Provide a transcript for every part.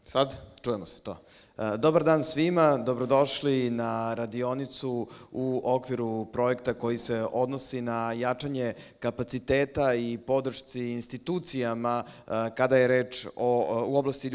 Sad? Čujemo se to. Dobar dan svima, dobrodošli na radionicu u okviru projekta koji se odnosi na jačanje kapaciteta i podršci institucijama kada je reč u oblasti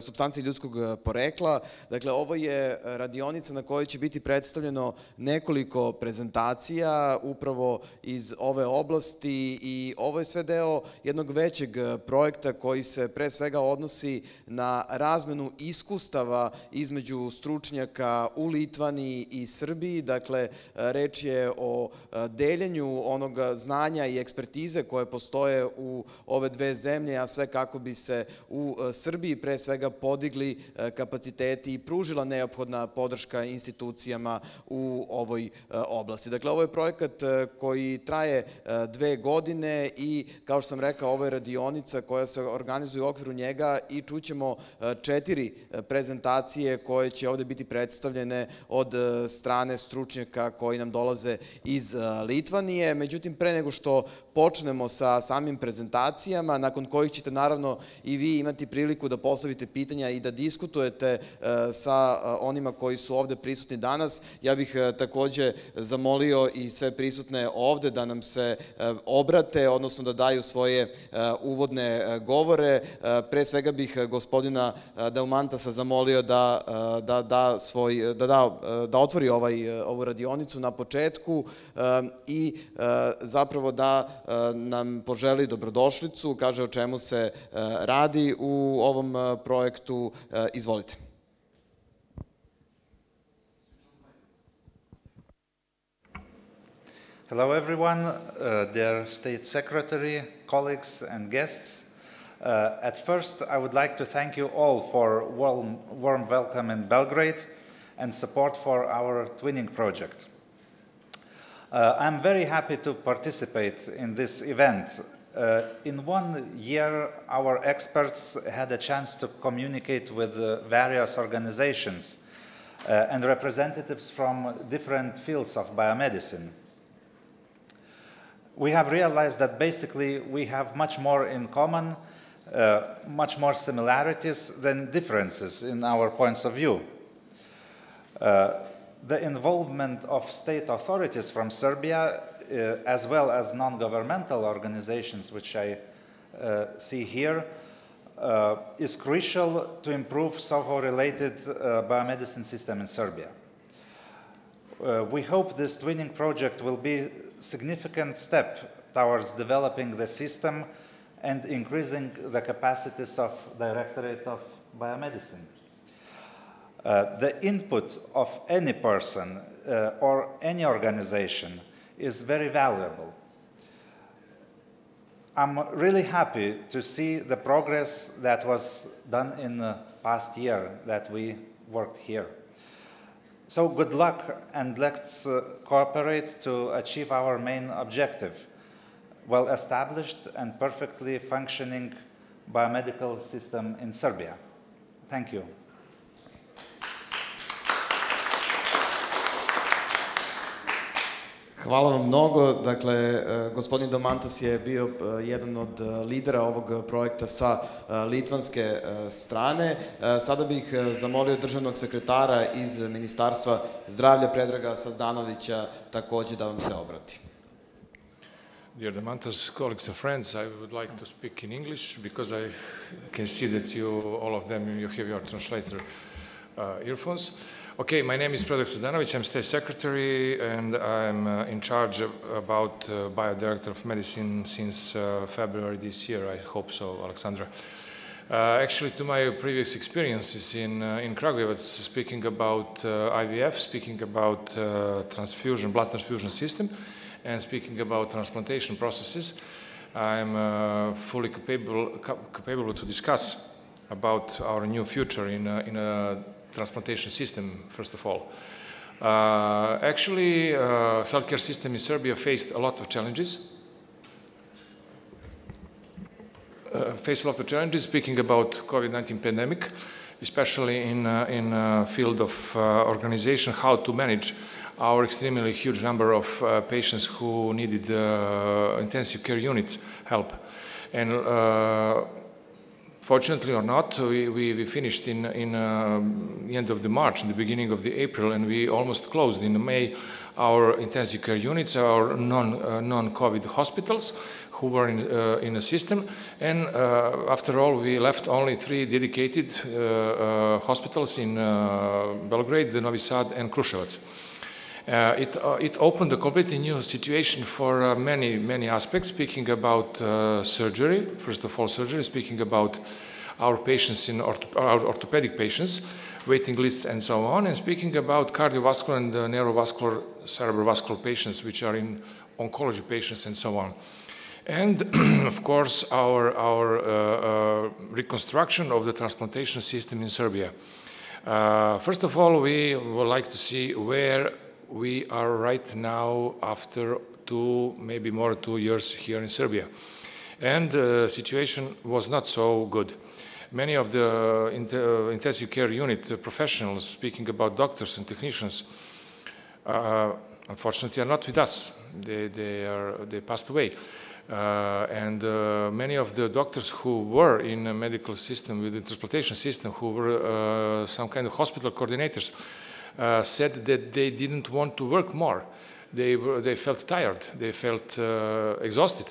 supstanci ljudskog porekla. Dakle, ovo je radionica na kojoj će biti predstavljeno nekoliko prezentacija upravo iz ove oblasti i ovo je sve deo jednog većeg projekta koji se pre svega odnosi na razmenu iskustava između stručnjaka u Litvaniji i Srbiji. Dakle, reč je o deljenju onog znanja i ekspertize koje postoje u ove dve zemlje, a sve kako bi se u Srbiji pre svega podigli kapaciteti i pružila neophodna podrška institucijama u ovoj oblasti. Dakle, ovo je projekat koji traje 2 godine i, kao što sam rekao, ovo je radionica koja se organizuje u okviru njega i čućemo 4 prezentacije koje će ovde biti predstavljene od strane stručnjaka koji nam dolaze iz Litvanije. Međutim, pre nego što počnemo sa samim prezentacijama, nakon kojih ćete naravno i vi imati priliku da postavite pitanja i da diskutujete sa onima koji su ovde prisutni danas, ja bih takođe zamolio i sve prisutne ovde da nam se obrate, odnosno da daju svoje uvodne govore. Pre svega bih gospodina Daumantasa zamolio da otvori ovu radionicu na početku i zapravo da nam poželi dobrodošlicu, kaže o čemu se radi u ovom projektu. Izvolite. Hello everyone, dear State Secretary, colleagues and guests. At first, I would like to thank you all for warm welcome in Belgrade and support for our twinning project. I'm very happy to participate in this event. In 1 year, our experts had a chance to communicate with various organizations and representatives from different fields of biomedicine. We have realized that basically we have much more in common, much more similarities than differences in our points of view. The involvement of state authorities from Serbia, as well as non-governmental organizations, which I see here, is crucial to improve soho-related biomedicine system in Serbia. We hope this twinning project will be a significant step towards developing the system and increasing the capacities of Directorate of Biomedicine. The input of any person or any organization is very valuable. I'm really happy to see the progress that was done in the past year that we worked here. So good luck, and let's cooperate to achieve our main objective: well-established and perfectly functioning biomedical system in Serbia. Thank you. Hvala vam mnogo. Dakle, gospodin Daumantas je bio jedan od lidera ovog projekta sa litvanske strane. Sada bih zamolio državnog sekretara iz Ministarstva zdravlja, Predraga Sazdanovića, takođe da vam se obrati. Dear Daumantas, colleagues and friends, I would like to speak in English because I can see that all of them, you have your translator earphones. Okay, my name is Predrag Sazdanović, I'm State Secretary and I'm in charge about Bio-Director of Medicine since February this year, I hope so, Alexandra. Actually, to my previous experiences in Kragujevac, speaking about IVF, speaking about blood transfusion system, and speaking about transplantation processes, I'm fully capable to discuss about our new future in a transplantation system, first of all. Actually, healthcare system in Serbia faced a lot of challenges. Speaking about COVID-19 pandemic, especially in field of organization, how to manage our extremely huge number of patients who needed intensive care units help. And Fortunately or not, we finished in the end of the March, in the beginning of the April, and we almost closed in May our intensive care units, our non-COVID hospitals who were in the system. And after all, we left only 3 dedicated hospitals in Belgrade, Novi Sad, and Kruševac. It opened a completely new situation for many aspects, speaking about surgery, first of all surgery, speaking about our patients, our orthopedic patients, waiting lists and so on, and speaking about cardiovascular and neurovascular, cerebrovascular patients, which are in oncology patients and so on. And of course, our reconstruction of the transplantation system in Serbia. First of all, we would like to see where we are right now after 2, maybe more 2 years here in Serbia. And the situation was not so good. Many of the intensive care unit professionals, speaking about doctors and technicians, unfortunately are not with us. They passed away. And many of the doctors who were in the medical system, with the transplantation system, who were some kind of hospital coordinators, said that they didn't want to work more. They felt tired, they felt exhausted.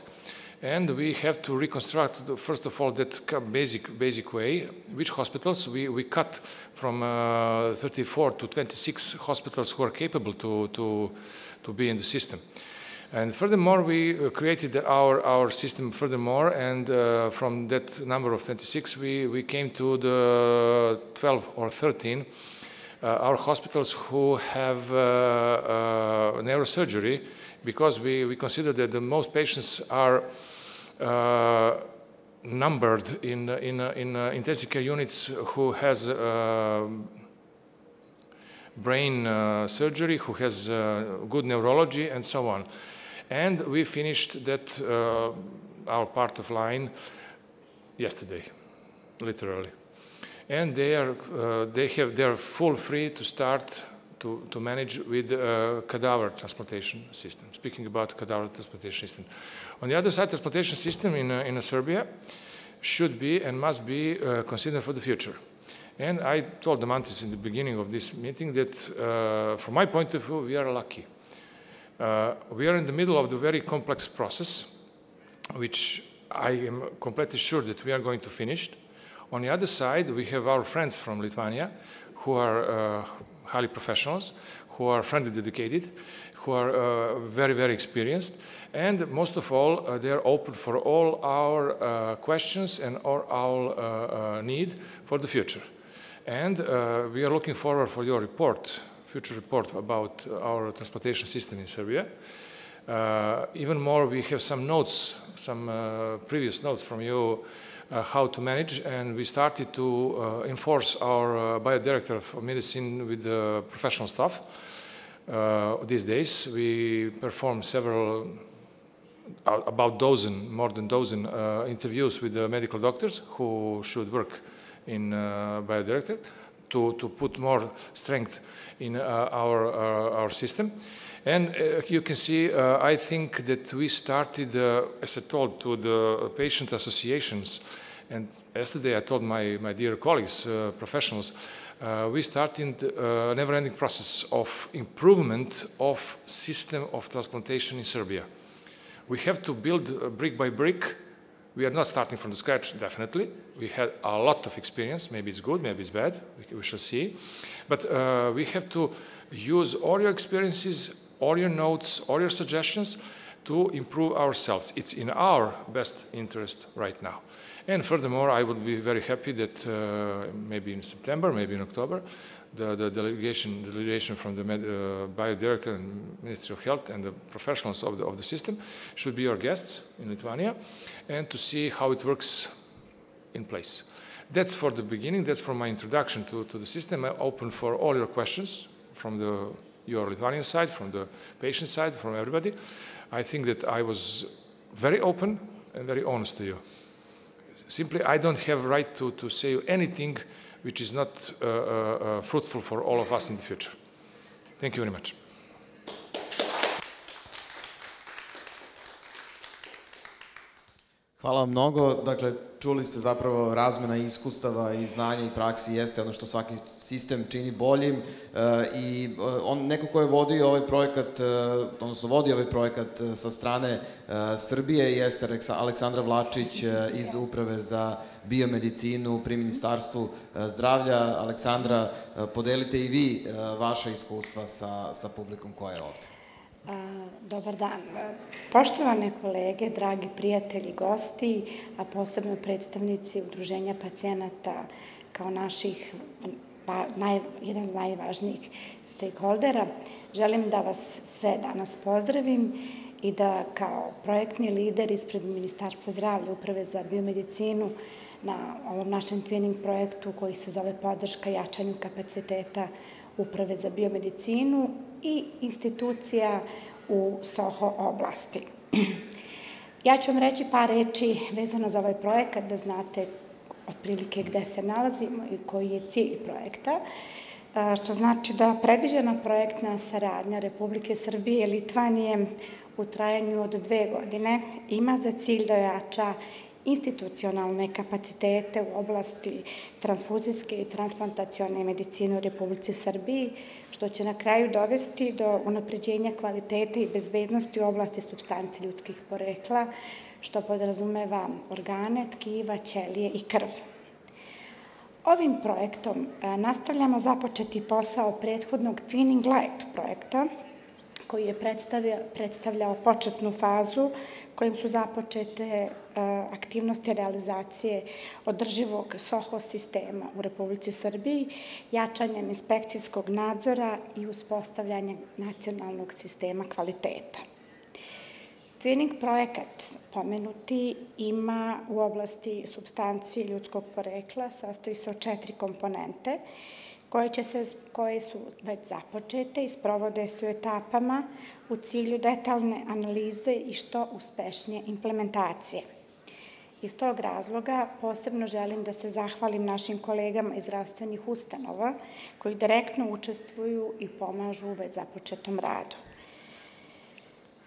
And we have to reconstruct, first of all, that basic way, which hospitals we cut from 34 to 26 hospitals who are capable to be in the system. And furthermore, we created our system furthermore, and from that number of 26, we came to the 12 or 13 our hospitals who have neurosurgery, because we consider that the most patients are numbered in intensive care units who has brain surgery, who has good neurology, and so on. And we finished that our part of line yesterday, literally. And they are full free to start to manage with cadaver transplantation system. Speaking about cadaver transplantation system. On the other side, transplantation system in Serbia should be and must be considered for the future. And I told the Mantis in the beginning of this meeting that from my point of view, we are lucky. We are in the middle of the very complex process, which I am completely sure that we are going to finish. On the other side, we have our friends from Litvanije, who are highly professionals, who are friendly dedicated, who are very experienced, and most of all, they are open for all our questions and all our need for the future. And we are looking forward for your report, future report about our transplantation system in Serbia. Even more, we have some notes, some previous notes from you, how to manage, and we started to enforce our bio-director of medicine with the professional staff. These days, we perform several, about more than dozen interviews with the medical doctors who should work in bio-director to put more strength in our system. And you can see, I think that we started, as I told to the patient associations, and yesterday I told my dear colleagues, professionals, we started a never-ending process of improvement of system of transplantation in Serbia. We have to build brick by brick. We are not starting from the scratch, definitely. We had a lot of experience. Maybe it's good, maybe it's bad. We shall see. But we have to use all your experiences, all your notes, all your suggestions to improve ourselves. It's in our best interest right now. And furthermore, I would be very happy that maybe in September, maybe in October, the delegation from the bio-director and Ministry of Health and the professionals of the system should be your guests in Litvanije, and to see how it works in place. That's for the beginning. That's for my introduction to the system. I'm open for all your questions from your Lithuanian side, from the patient side, from everybody. I think that I was very open and very honest to you. Simply, I don't have a right to say anything which is not fruitful for all of us in the future. Thank you very much. Hvala vam mnogo. Dakle, čuli ste zapravo razmena iskustava i znanja i praksi jeste ono što svaki sistem čini boljim i neko ko je vodio ovaj projekat, odnosno vodi ovaj projekat sa strane Srbije jeste Aleksandra Vlačić iz Uprave za biomedicinu pri Ministarstvu zdravlja. Aleksandra, podelite i vi vaša iskustva sa publikom koja je ovde. Dobar dan. Poštovane kolege, dragi prijatelji, gosti, a posebno predstavnici Udruženja pacijenata kao naših, jedan od najvažnijih stakeholdera, želim da vas sve danas pozdravim i da kao projektni lider ispred Ministarstva zdravlja, Uprave za biomedicinu, na ovom našem twinning projektu koji se zove podrška jačanju kapaciteta Uprave za biomedicinu i institucija u SOHO oblasti. Ja ću vam reći par reči vezano za ovaj projekat, da znate otprilike gde se nalazimo i koji je cilj projekta, što znači da predviđena projektna saradnja Republike Srbije i Litvanije u trajanju od 2 godine ima za cilj da jača institucionalne kapacitete u oblasti transfuzijske i transplantacione medicine u Republici Srbiji, što će na kraju dovesti do unapređenja kvalitete i bezbednosti u oblasti supstanci ljudskih porekla, što podrazumeva organe, tkiva, ćelije i krv. Ovim projektom nastavljamo započeti posao prethodnog Twinning Light projekta, koji je predstavljao početnu fazu kojim su započete aktivnosti realizacije održivog SOHO sistema u Republici Srbiji, jačanjem inspekcijskog nadzora i uspostavljanjem nacionalnog sistema kvaliteta. Twinning projekat pomenuti ima u oblasti supstancije ljudskog porekla, sastoji se od 4 komponente, koje su već započete i sprovode se u etapama u cilju detaljne analize i što uspešnije implementacije. Iz tog razloga posebno želim da se zahvalim našim kolegama iz zdravstvenih ustanova koji direktno učestvuju i pomažu u već započetom radu.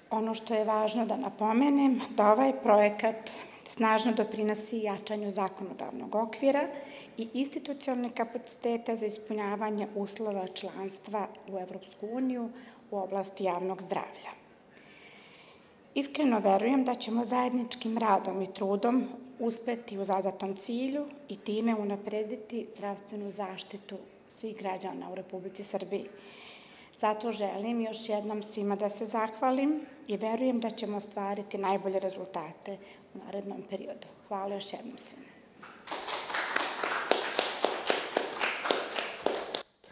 Ono što je važno da napomenem, da ovaj projekat snažno doprinosi jačanju zakonodavnog okvira i institucionalne kapacitete za ispunjavanje uslova članstva u Evropsku uniju u oblasti javnog zdravlja. Iskreno verujem da ćemo zajedničkim radom i trudom uspeti u zadatom cilju i time unaprediti zdravstvenu zaštitu svih građana u Republici Srbiji. Zato želim još jednom svima da se zahvalim i verujem da ćemo ostvariti najbolje rezultate u narednom periodu. Hvala još jednom svima.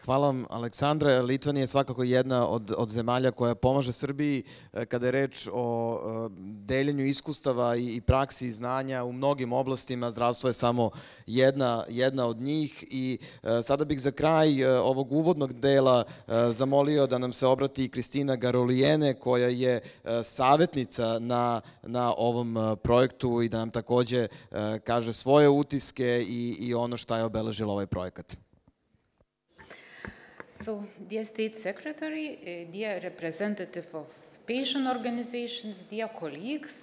Hvala vam, Aleksandra. Litvanija je svakako jedna od zemalja koja pomaže Srbiji kada je reč o deljenju iskustava i praksi i znanja u mnogim oblastima. Zdravstvo je samo jedna od njih i sada bih za kraj ovog uvodnog dela zamolio da nam se obrati i Kristina Garolijene, koja je savjetnica na ovom projektu i da nam takođe kaže svoje utiske i ono šta je obeležilo ovaj projekat. So, dear State Secretary, dear representative of patient organizations, dear colleagues,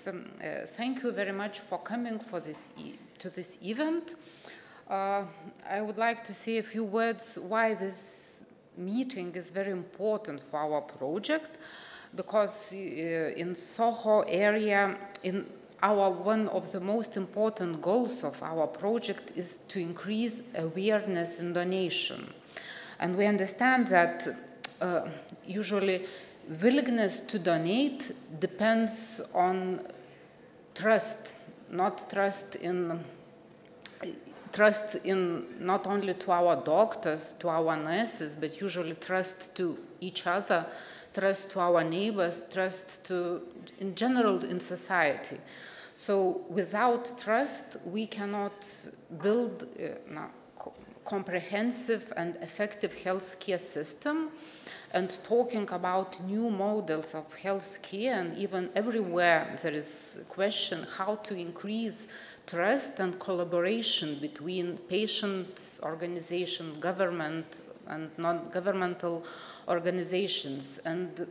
thank you very much for coming to this event. I would like to say a few words why this meeting is very important for our project, because in SOHO area, one of the most important goals of our project is to increase awareness in donation. And we understand that usually willingness to donate depends on trust, not trust in not only to our doctors, to our nurses, but usually trust to each other, trust to our neighbors, trust to, in general, in society. So without trust, we cannot build comprehensive and effective healthcare system, and talking about new models of healthcare, and even everywhere there is a question how to increase trust and collaboration between patients, organizations, government, and non-governmental organizations. And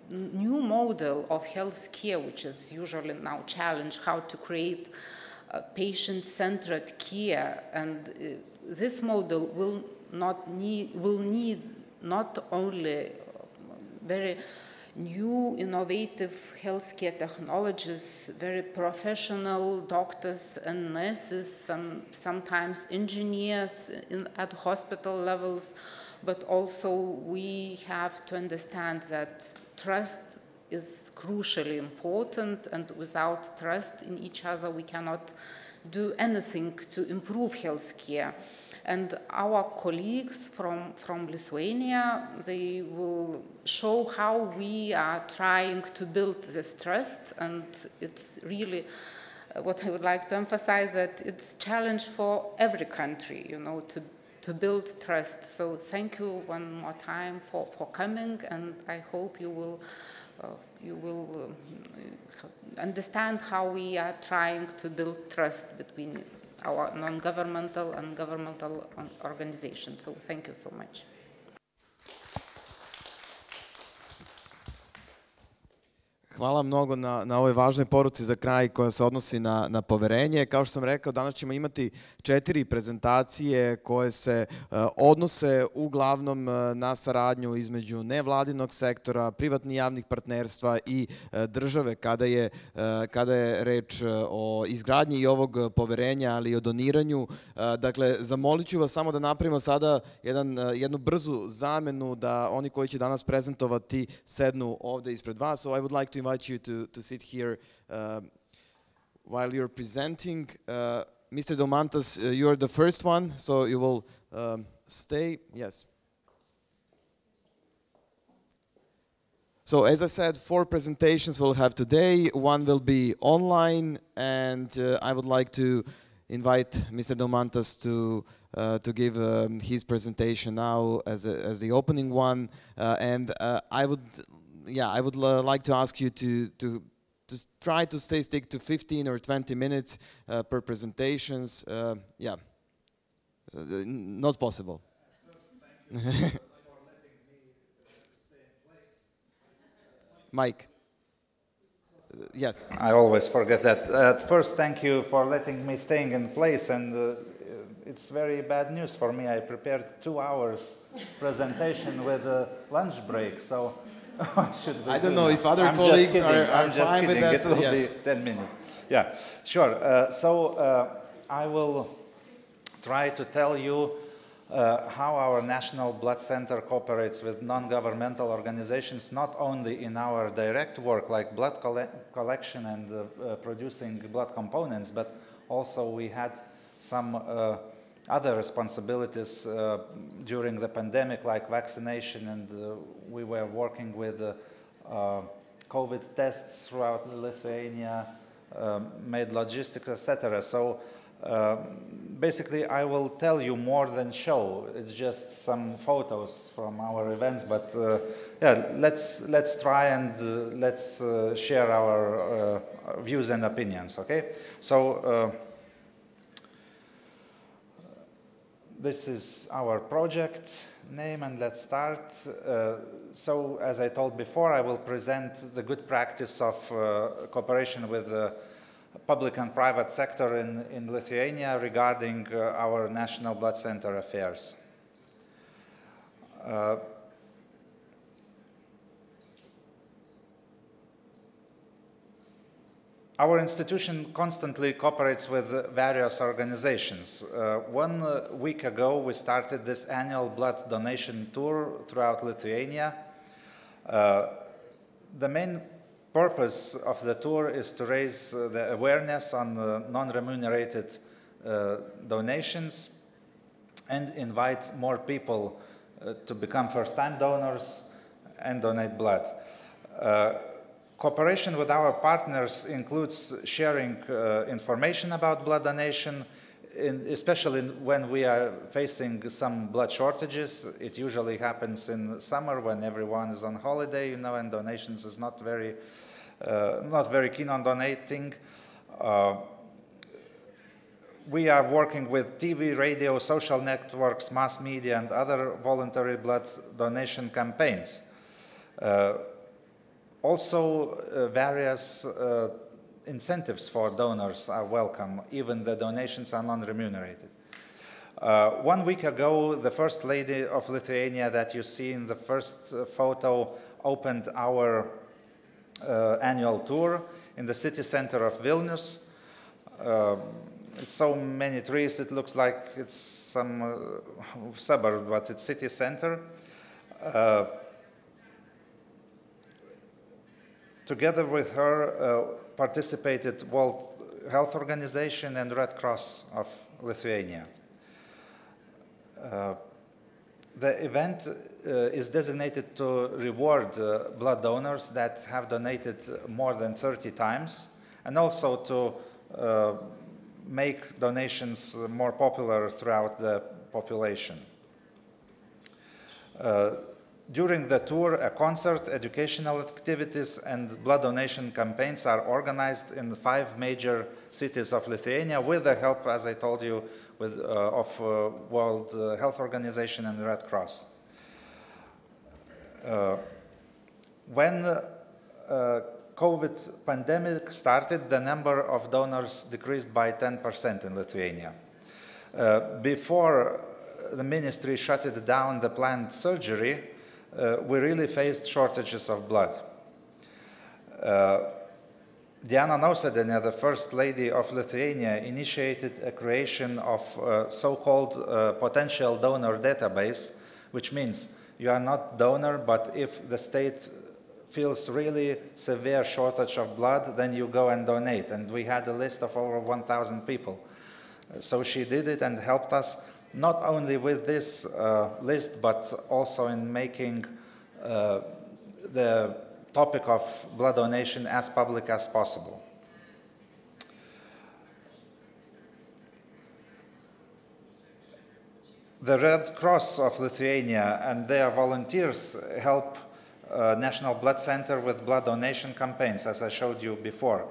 new model of healthcare, which is usually now challenged, how to create patient-centered care, and this model will need not only very new innovative healthcare technologies, very professional doctors and nurses, sometimes engineers at hospital levels, but also we have to understand that trust is crucially important, and without trust in each other we cannot do anything to improve healthcare. And our colleagues from Lithuania, they will show how we are trying to build this trust, and it's really what I would like to emphasize, that it's a challenge for every country, you know, to build trust. So thank you one more time for coming, and I hope you will understand how we are trying to build trust between our non-governmental and governmental organizations. So thank you so much. Hvala mnogo na ovoj važnoj poruci za kraj koja se odnosi na poverenje. Kao što sam rekao, danas ćemo imati 4 prezentacije koje se odnose uglavnom na saradnju između nevladinog sektora, privatnih javnih partnerstva i države kada je reč o izgradnji i ovog poverenja, ali i o doniranju. Dakle, zamolit ću vas samo da napravimo sada jednu brzu zamenu da oni koji će danas prezentovati sednu ovde ispred vas. So I would like to invite you to sit here while you're presenting. Mr. Domantas, you're the first one, so you will stay. Yes. So as I said, 4 presentations we'll have today. One will be online, and I would like to invite Mr. Domantas to give his presentation now as the opening one, and I would like to ask you to try to stick to 15 or 20 minutes per presentations. Not possible. Mike. Yes. I always forget that. At first, thank you for letting me staying in place, and it's very bad news for me. I prepared 2 hours presentation with a lunch break, so I don't know if other colleagues are fine with that. It will be 10 minutes. Yeah, sure. I will try to tell you how our National Blood Center cooperates with non-governmental organizations, not only in our direct work like blood collection and producing blood components, but also we had some other responsibilities during the pandemic, like vaccination, and we were working with COVID tests throughout Lithuania, made logistics, etc. So basically, I will tell you more than show. It's just some photos from our events, but yeah, let's try and let's share our views and opinions. Okay, so. This is our project name, and let's start. So, as I told before, I will present the good practice of cooperation with the public and private sector in Lithuania regarding our National Blood Center affairs. Our institution constantly cooperates with various organizations. 1 week ago, we started this annual blood donation tour throughout Lithuania. The main purpose of the tour is to raise the awareness on non-remunerated donations and invite more people to become first-time donors and donate blood. Cooperation with our partners includes sharing information about blood donation, especially when we are facing some blood shortages. It usually happens in summer when everyone is on holiday, you know, and donations is not very keen on donating. We are working with TV, radio, social networks, mass media, and other voluntary blood donation campaigns. Also, various incentives for donors are welcome, even the donations are non-remunerated. 1 week ago, the First Lady of Lithuania that you see in the first photo opened our annual tour in the city center of Vilnius. It's so many trees, it looks like it's some suburb, but it's city center. Together with her, participated World Health Organization and Red Cross of Lithuania. The event is designated to reward blood donors that have donated more than 30 times, and also to make donations more popular throughout the population. During the tour, a concert, educational activities, and blood donation campaigns are organized in 5 major cities of Lithuania with the help, as I told you, of World Health Organization and Red Cross. When COVID pandemic started, the number of donors decreased by 10% in Lithuania. Before the ministry shut it down, the planned surgery, we really faced shortages of blood. Diana Nausėdienė, the First Lady of Lithuania, initiated a creation of so-called potential donor database, which means you are not donor, but if the state feels really severe shortage of blood, then you go and donate. And we had a list of over 1,000 people. So she did it and helped us not only with this list, but also in making the topic of blood donation as public as possible. The Red Cross of Lithuania and their volunteers help National Blood Center with blood donation campaigns, as I showed you before.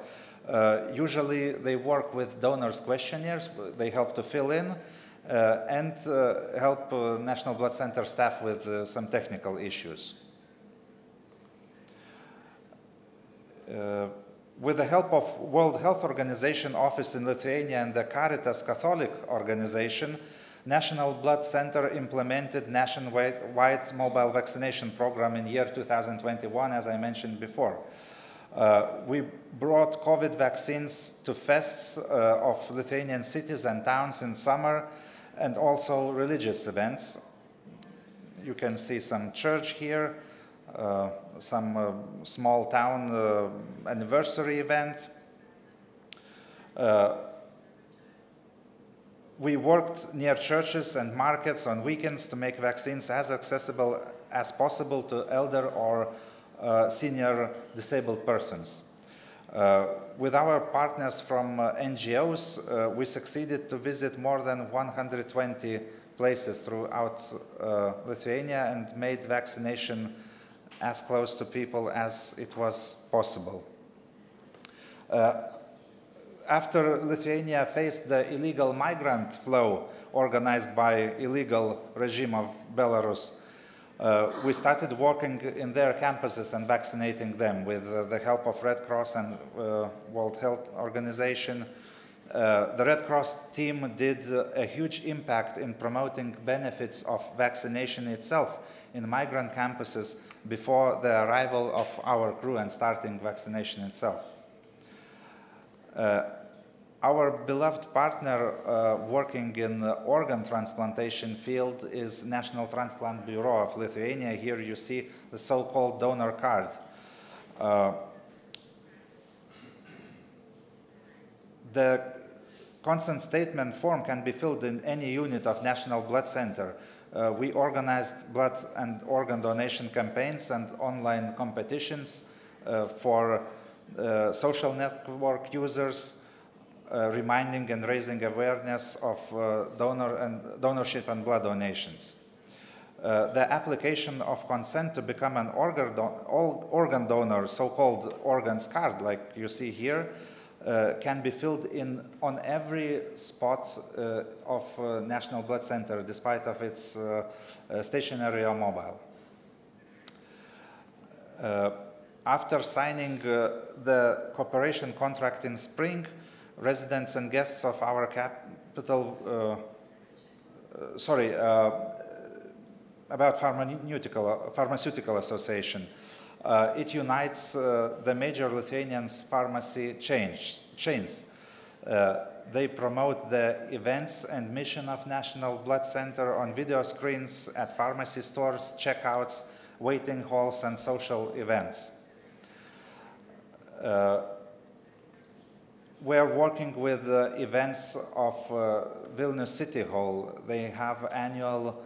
Usually they work with donors' questionnaires, they help to fill in, and help National Blood Center staff with some technical issues. With the help of World Health Organization office in Lithuania and the Caritas Catholic organization, National Blood Center implemented nationwide mobile vaccination program in year 2021, as I mentioned before. We brought COVID vaccines to fests of Lithuanian cities and towns in summer, and also religious events. You can see some church here, some small town anniversary event. We worked near churches and markets on weekends to make vaccines as accessible as possible to elder or senior disabled persons. With our partners from NGOs, we succeeded to visit more than 120 places throughout Lithuania and made vaccination as close to people as it was possible. After Lithuania faced the illegal migrant flow organized by illegal regime of Belarus, we started working in their campuses and vaccinating them with the help of Red Cross and World Health Organization. The Red Cross team did a huge impact in promoting benefits of vaccination itself in migrant campuses before the arrival of our crew and starting vaccination itself. Our beloved partner working in the organ transplantation field is National Transplant Bureau of Lithuania. Here you see the so-called donor card. The consent statement form can be filled in any unit of National Blood Center. We organized blood and organ donation campaigns and online competitions for social network users, reminding and raising awareness of donorship and blood donations. The application of consent to become an organ donor, so-called organs card, like you see here, can be filled in on every spot of National Blood Center, despite of its stationary or mobile. after signing the cooperation contract in spring, residents and guests of our capital, about pharmaceutical association. It unites the major Lithuanian pharmacy chains. They promote the events and mission of National Blood Center on video screens at pharmacy stores, checkouts, waiting halls, and social events. We are working with events of Vilnius City Hall. They have annual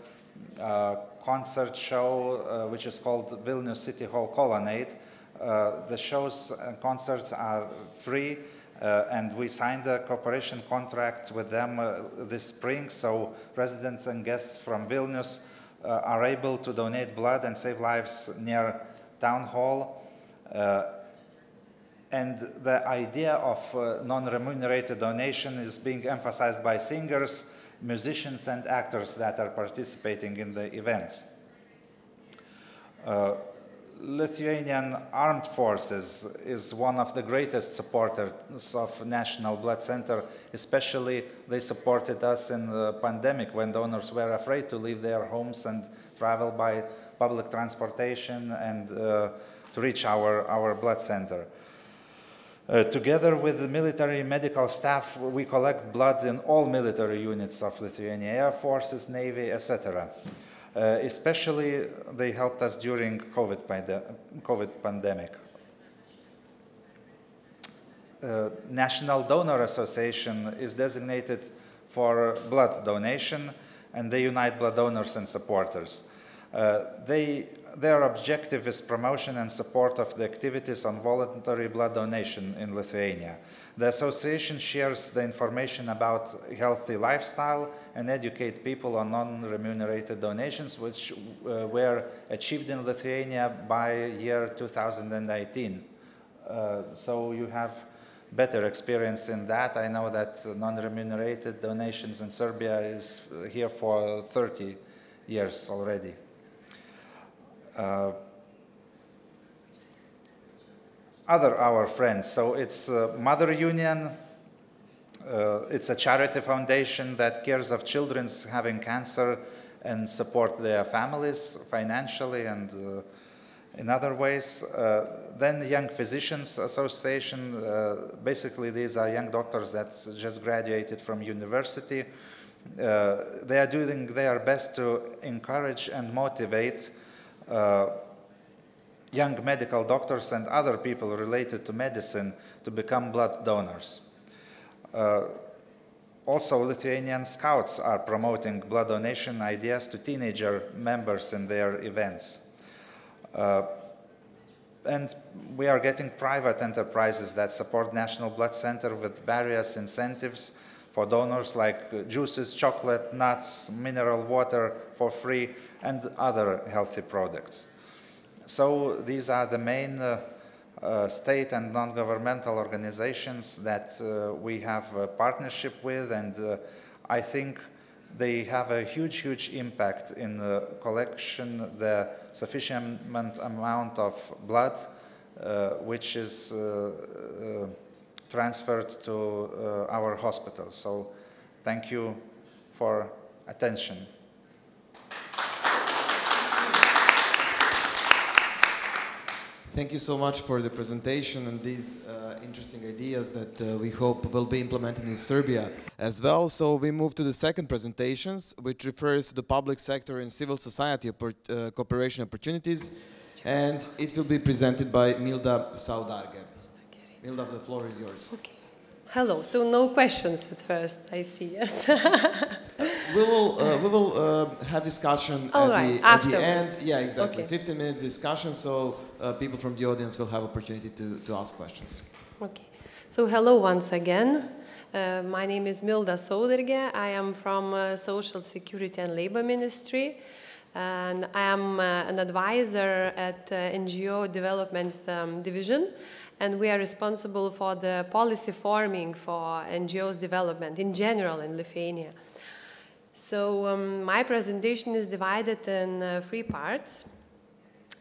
concert show which is called Vilnius City Hall Colonnade. The shows and concerts are free, and we signed a cooperation contract with them this spring, so residents and guests from Vilnius are able to donate blood and save lives near town hall. And the idea of non-remunerated donation is being emphasized by singers, musicians, and actors that are participating in the events. Lithuanian Armed Forces is one of the greatest supporters of National Blood Center. Especially, they supported us in the pandemic when donors were afraid to leave their homes and travel by public transportation and to reach our blood center. Together with the military medical staff, we collect blood in all military units of Lithuania, Air Forces, Navy, etc. Especially, they helped us during COVID pandemic. National Donor Association is designated for blood donation, and they unite blood donors and supporters. Their objective is promotion and support of the activities on voluntary blood donation in Lithuania. The association shares the information about healthy lifestyle and educate people on non-remunerated donations, which were achieved in Lithuania by year 2018. So you have better experience in that. I know that non-remunerated donations in Serbia is here for 30 years already. Our friends, so it's Mother Union, it's a charity foundation that cares of children having cancer and support their families financially and in other ways. Then Young Physicians Association, basically these are young doctors that just graduated from university. They are doing their best to encourage and motivate young medical doctors and other people related to medicine to become blood donors. Also, Lithuanian Scouts are promoting blood donation ideas to teenager members in their events. And we are getting private enterprises that support National Blood Center with various incentives for donors like juices, chocolate, nuts, mineral water for free, and other healthy products. So these are the main state and non-governmental organizations that we have a partnership with, and I think they have a huge impact in the collection, the sufficient amount of blood which is transferred to our hospitals. So thank you for attention. Thank you so much for the presentation and these interesting ideas that we hope will be implemented in Serbia as well. So we move to the second presentations, which refers to the public sector and civil society cooperation opportunities, and it will be presented by Milda Saudarge. Milda, the floor is yours. Okay. Hello. So no questions at first, I see. Yes. We will have discussion at the end. Yeah, exactly. Okay. 15 minutes discussion, so people from the audience will have opportunity to ask questions. Okay. So hello once again. My name is Milda Saudarge. I am from Social Security and Labor Ministry, and I am an advisor at NGO Development Division. And we are responsible for the policy forming for NGOs development in general in Lithuania. So my presentation is divided in 3 parts.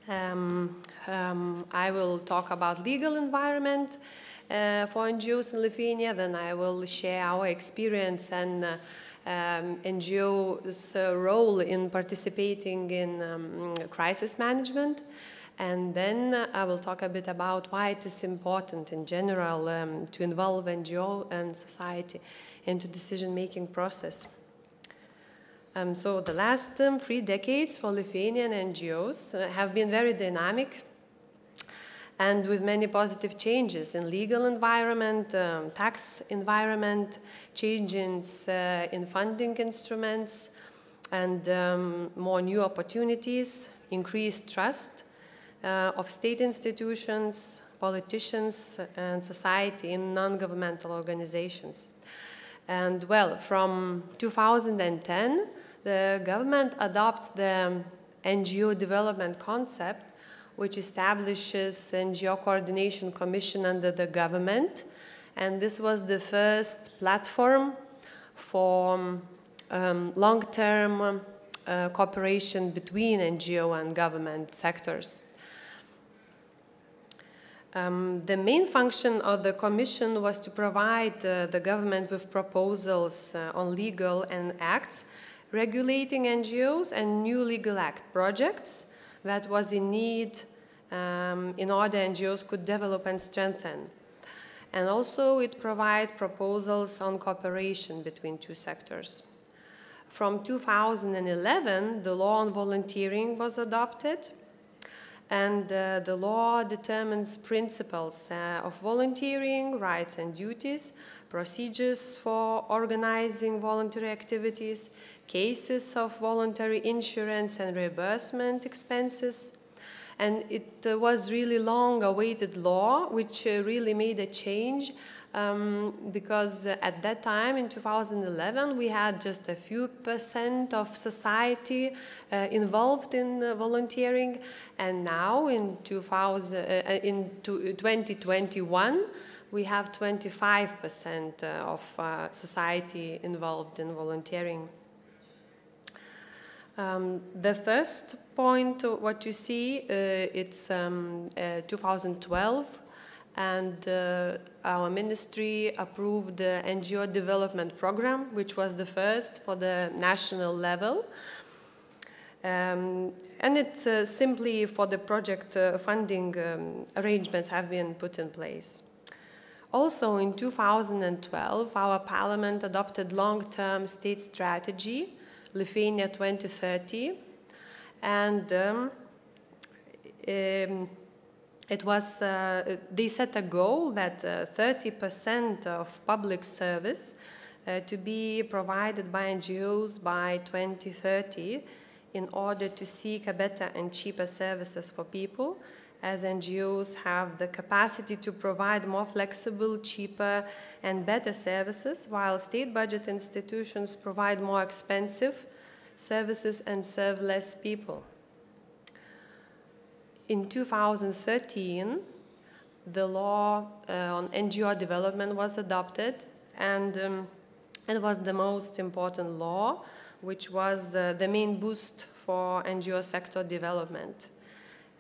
I will talk about legal environment for NGOs in Lithuania. Then I will share our experience and NGOs' role in participating in crisis management. And then I will talk a bit about why it is important in general to involve NGO and society into decision-making process. So the last 3 decades for Lithuanian NGOs have been very dynamic and with many positive changes in legal environment, tax environment, changes in funding instruments, and more new opportunities, increased trust of state institutions, politicians, and society in non-governmental organizations. And well, from 2010, the government adopts the NGO development concept, which establishes NGO Coordination Commission under the government. And this was the first platform for long-term cooperation between NGO and government sectors. The main function of the Commission was to provide the government with proposals on legal and acts regulating NGOs and new legal act projects that was in need in order NGOs could develop and strengthen. And also it provided proposals on cooperation between 2 sectors. From 2011, the law on volunteering was adopted, and the law determines principles of volunteering, rights and duties, procedures for organizing voluntary activities, cases of voluntary insurance and reimbursement expenses. And it was really long-awaited law, which really made a change because at that time, in 2011, we had just a few % of society involved in volunteering, and now in 2021, we have 25% of society involved in volunteering. The first point, what you see, it's 2012, and our ministry approved the NGO development program, which was the first for the national level. And it's simply for the project funding arrangements have been put in place. Also in 2012, our parliament adopted long-term state strategy, Lithuania 2030, and it was, they set a goal that 30% of public service to be provided by NGOs by 2030 in order to seek a better and cheaper services for people, as NGOs have the capacity to provide more flexible, cheaper, and better services, while state budget institutions provide more expensive services and serve less people. In 2013, the law on NGO development was adopted, and it was the most important law, which was the main boost for NGO sector development.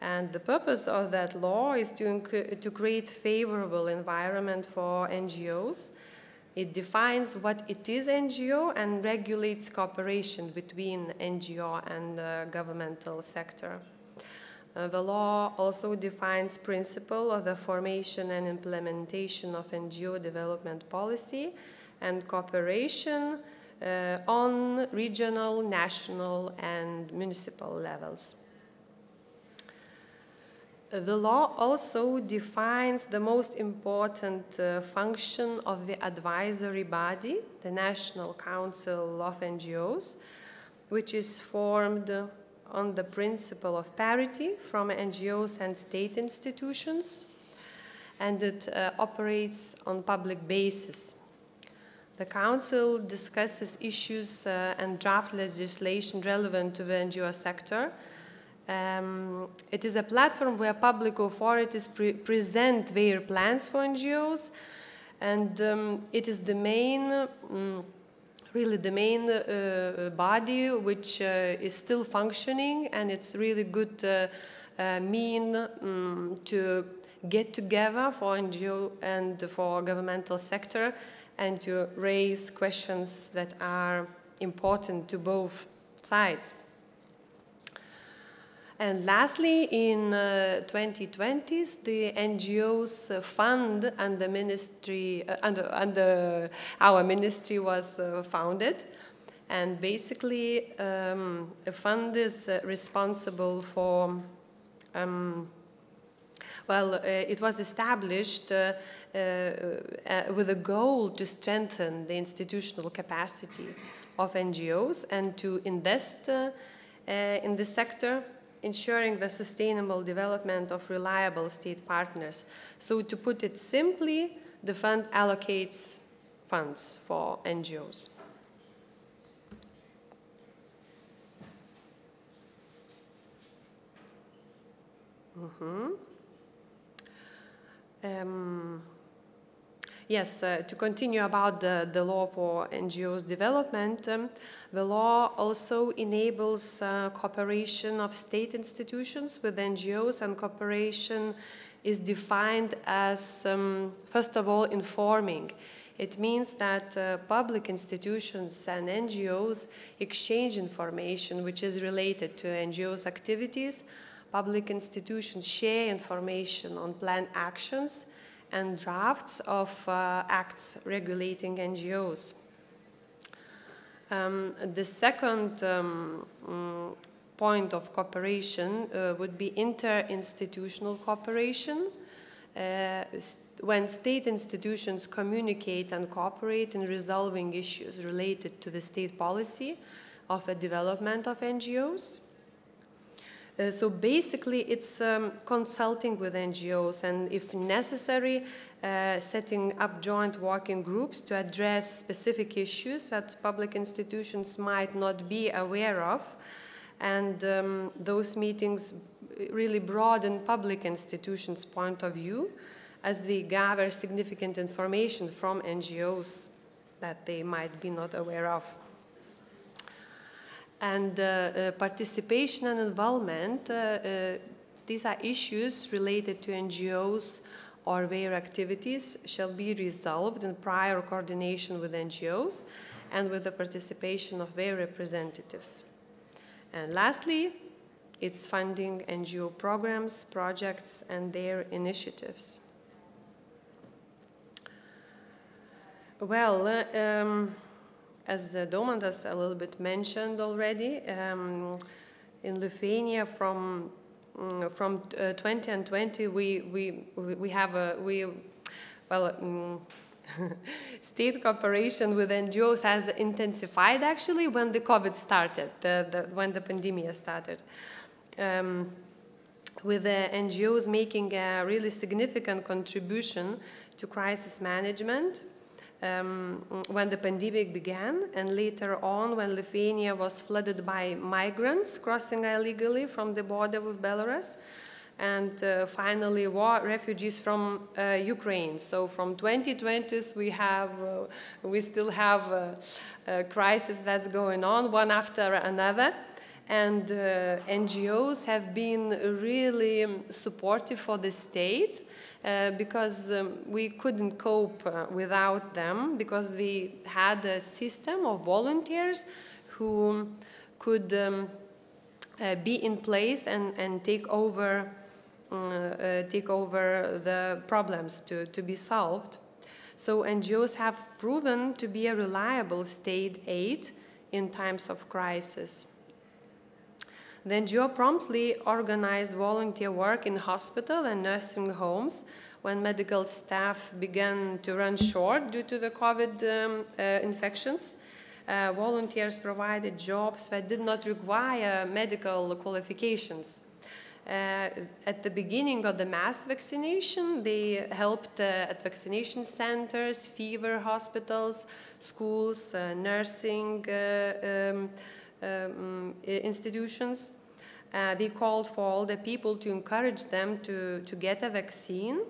And the purpose of that law is to create favorable environment for NGOs. It defines what it is NGO and regulates cooperation between NGO and governmental sector. The law also defines principle of the formation and implementation of NGO development policy and cooperation on regional, national, and municipal levels. The law also defines the most important function of the advisory body, the National Council of NGOs, which is formed on the principle of parity from NGOs and state institutions, and it operates on public basis. The Council discusses issues and draft legislation relevant to the NGO sector. It is a platform where public authorities present their plans for NGOs, and it is the main, really the main body which is still functioning, and it's really good mean to get together for NGO and for governmental sector and to raise questions that are important to both sides. And lastly, in 2020s, the NGOs fund and the ministry under our ministry was founded, and basically a fund is responsible for. It was established with a goal to strengthen the institutional capacity of NGOs and to invest in the sector, ensuring the sustainable development of reliable state partners. So to put it simply, the fund allocates funds for NGOs. Yes, to continue about the law for NGOs development, the law also enables cooperation of state institutions with NGOs, and cooperation is defined as, first of all, informing. It means that public institutions and NGOs exchange information which is related to NGOs' activities. Public institutions share information on planned actions and drafts of acts regulating NGOs. The second point of cooperation would be inter-institutional cooperation, when state institutions communicate and cooperate in resolving issues related to the state policy of the development of NGOs. So basically, it's consulting with NGOs and, if necessary, setting up joint working groups to address specific issues that public institutions might not be aware of. And those meetings really broaden public institutions' point of view as they gather significant information from NGOs that they might be not aware of. And participation and involvement, these are issues related to NGOs or their activities, shall be resolved in prior coordination with NGOs and with the participation of their representatives. And lastly, it's funding NGO programs, projects, and their initiatives. Well, as the Domantas a little bit mentioned already, in Lithuania from 2020 we have state cooperation with NGOs has intensified actually when the COVID started, when the pandemic started. With the NGOs making a really significant contribution to crisis management when the pandemic began, and later on when Lithuania was flooded by migrants crossing illegally from the border with Belarus, and finally refugees from Ukraine. So from 2020s we still have a crisis that's going on one after another, and NGOs have been really supportive for the state. Because we couldn't cope without them, because we had a system of volunteers who could be in place and take over the problems to be solved. So NGOs have proven to be a reliable state aid in times of crisis. The NGO promptly organized volunteer work in hospital and nursing homes when medical staff began to run short due to the COVID infections. Volunteers provided jobs that did not require medical qualifications. At the beginning of the mass vaccination, they helped at vaccination centers, fever hospitals, schools, nursing institutions. They called for all the people to encourage them to get a vaccine,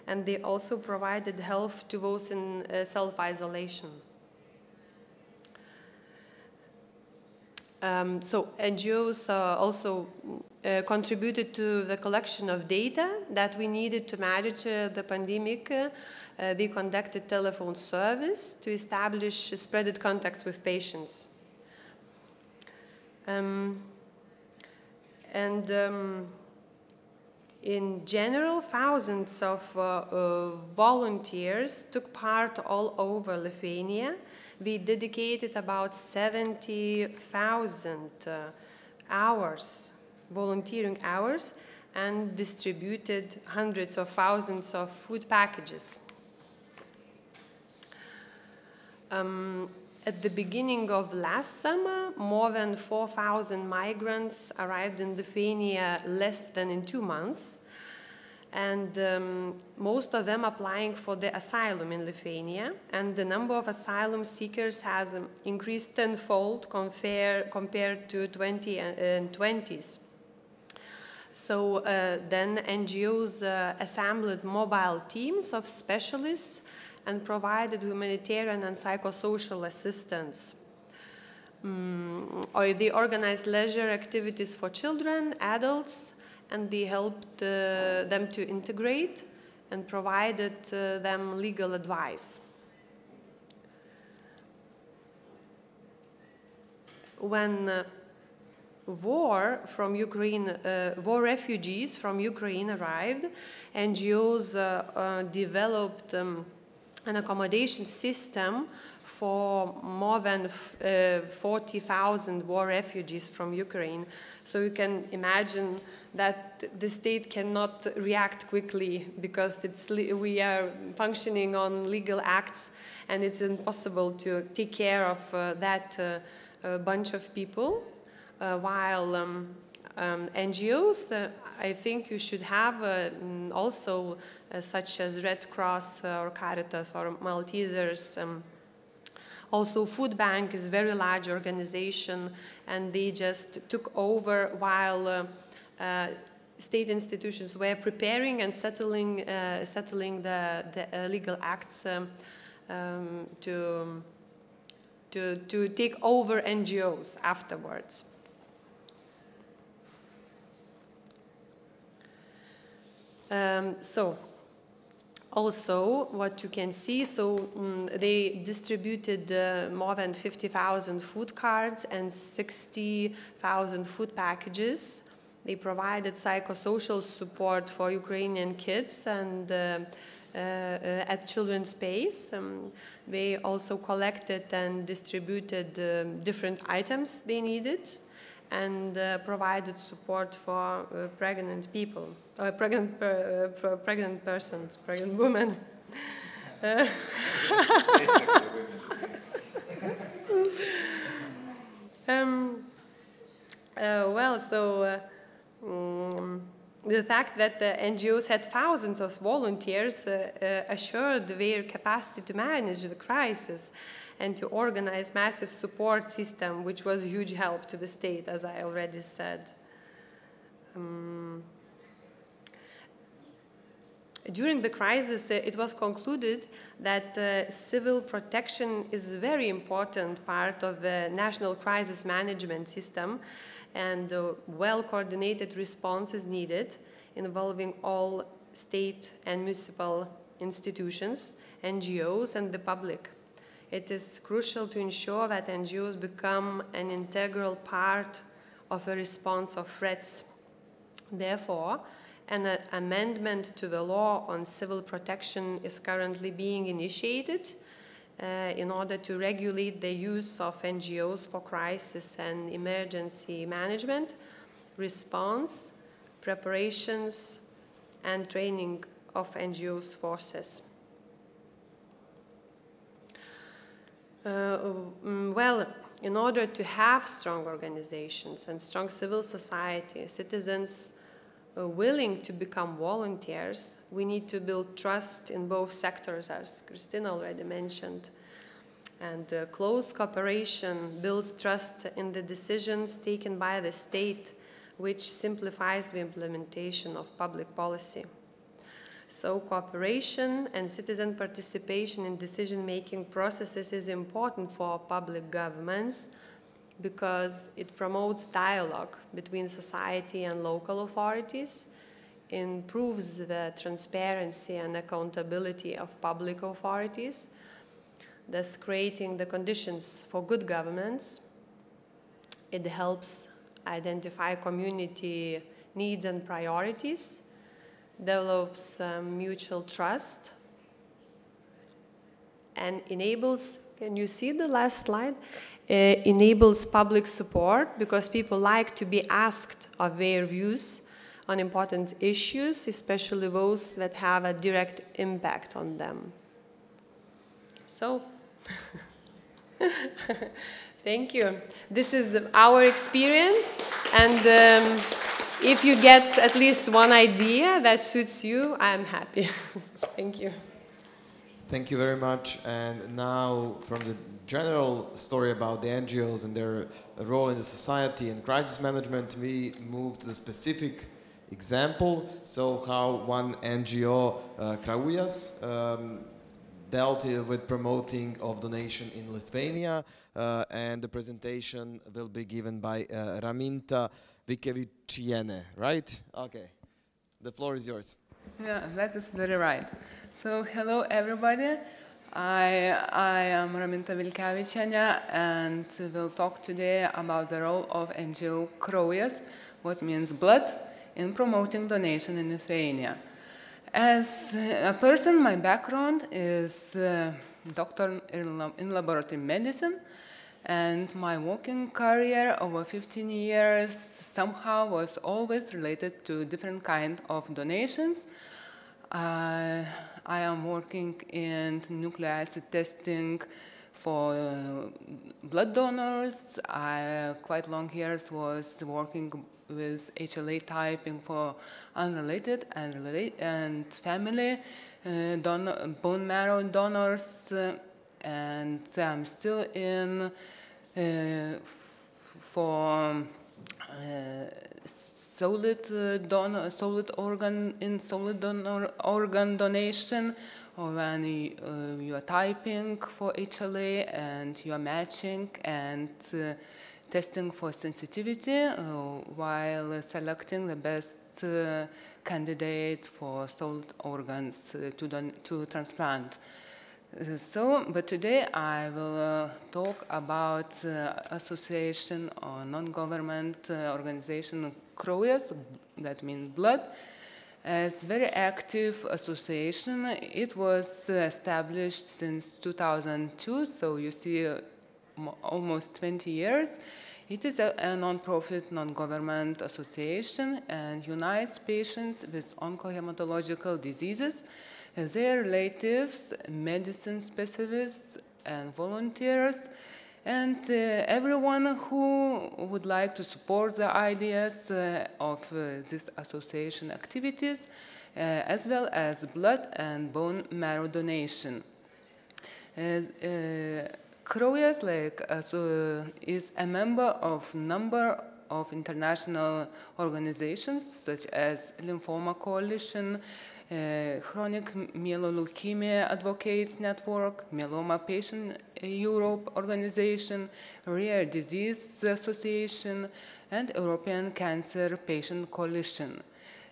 and they also provided help to those in self-isolation. So NGOs also contributed to the collection of data that we needed to manage the pandemic. They conducted telephone service to establish spreaded contacts with patients. In general, thousands of volunteers took part all over Lithuania. We dedicated about 70,000 hours, volunteering hours, and distributed hundreds of thousands of food packages. At the beginning of last summer, more than 4,000 migrants arrived in Lithuania less than in 2 months, and most of them applying for the asylum in Lithuania, and the number of asylum seekers has increased tenfold compared to 2020s. So then NGOs assembled mobile teams of specialists and provided humanitarian and psychosocial assistance. They organized leisure activities for children, adults, and they helped them to integrate and provided them legal advice. When war refugees from Ukraine arrived, NGOs developed an accommodation system for more than 40,000 war refugees from Ukraine. So you can imagine that the state cannot react quickly because we are functioning on legal acts, and it's impossible to take care of that bunch of people. While NGOs, I think you should have also such as Red Cross or Caritas or Maltesers. Also, Food Bank is a very large organization, and they just took over while state institutions were preparing and settling the legal acts to take over NGOs afterwards. So also what you can see, they distributed more than 50,000 food cards and 60,000 food packages. They provided psychosocial support for Ukrainian kids and at children's space. They also collected and distributed different items they needed, and provided support for pregnant people, pregnant persons, pregnant women. The fact that the NGOs had thousands of volunteers assured their capacity to manage the crisis and to organize massive support system, which was a huge help to the state, as I already said. During the crisis, it was concluded that civil protection is a very important part of the national crisis management system, and well-coordinated response is needed, involving all state and municipal institutions, NGOs, and the public. It is crucial to ensure that NGOs become an integral part of a response of threats. Therefore, an amendment to the law on civil protection is currently being initiated in order to regulate the use of NGOs for crisis and emergency management, response, preparations, and training of NGOs forces. Well, in order to have strong organizations and strong civil society, citizens willing to become volunteers, we need to build trust in both sectors, as Christina already mentioned. And close cooperation builds trust in the decisions taken by the state, which simplifies the implementation of public policy. So cooperation and citizen participation in decision-making processes is important for public governments, because it promotes dialogue between society and local authorities, improves the transparency and accountability of public authorities, thus creating the conditions for good governance. It helps identify community needs and priorities, develops mutual trust, and enables, can you see the last slide? Enables public support, because people like to be asked of their views on important issues, especially those that have a direct impact on them. So, thank you. This is our experience, and if you get at least one idea that suits you, I'm happy. Thank you. Thank you very much. And now, from the general story about the NGOs and their role in the society and crisis management, we move to the specific example. So how one NGO, krvi, dealt with promoting of donation in Litvanije, and the presentation will be given by Raminta Vikevičiene, right? Okay, the floor is yours. Yeah, that is very right. So, hello everybody. I am Raminta Vikevičiene, and will talk today about the role of NGO krvi, what means blood, in promoting donation in Litvanije. As a person, my background is doctor in laboratory medicine, and my working career over 15 years somehow was always related to different kind of donations. I am working in nucleic acid testing for blood donors. I quite long years was working with HLA typing for unrelated and family bone marrow donors, and I'm still in for solid organ donation, or when you are typing for HLA and you are matching and testing for sensitivity while selecting the best candidate for solid organs to transplant. But today I will talk about association or non-government organization krvi, that means blood, as very active association. It was established since 2002, so you see almost 20 years. It is a non-profit, non-government association and unites patients with oncohematological diseases, their relatives, medicine specialists, and volunteers, and everyone who would like to support the ideas of this association activities, as well as blood and bone marrow donation. krvi is a member of number of international organizations such as Lymphoma Coalition, Chronic Myeloleukemia Advocates Network, Myeloma Patient Europe Organization, Rare Disease Association, and European Cancer Patient Coalition.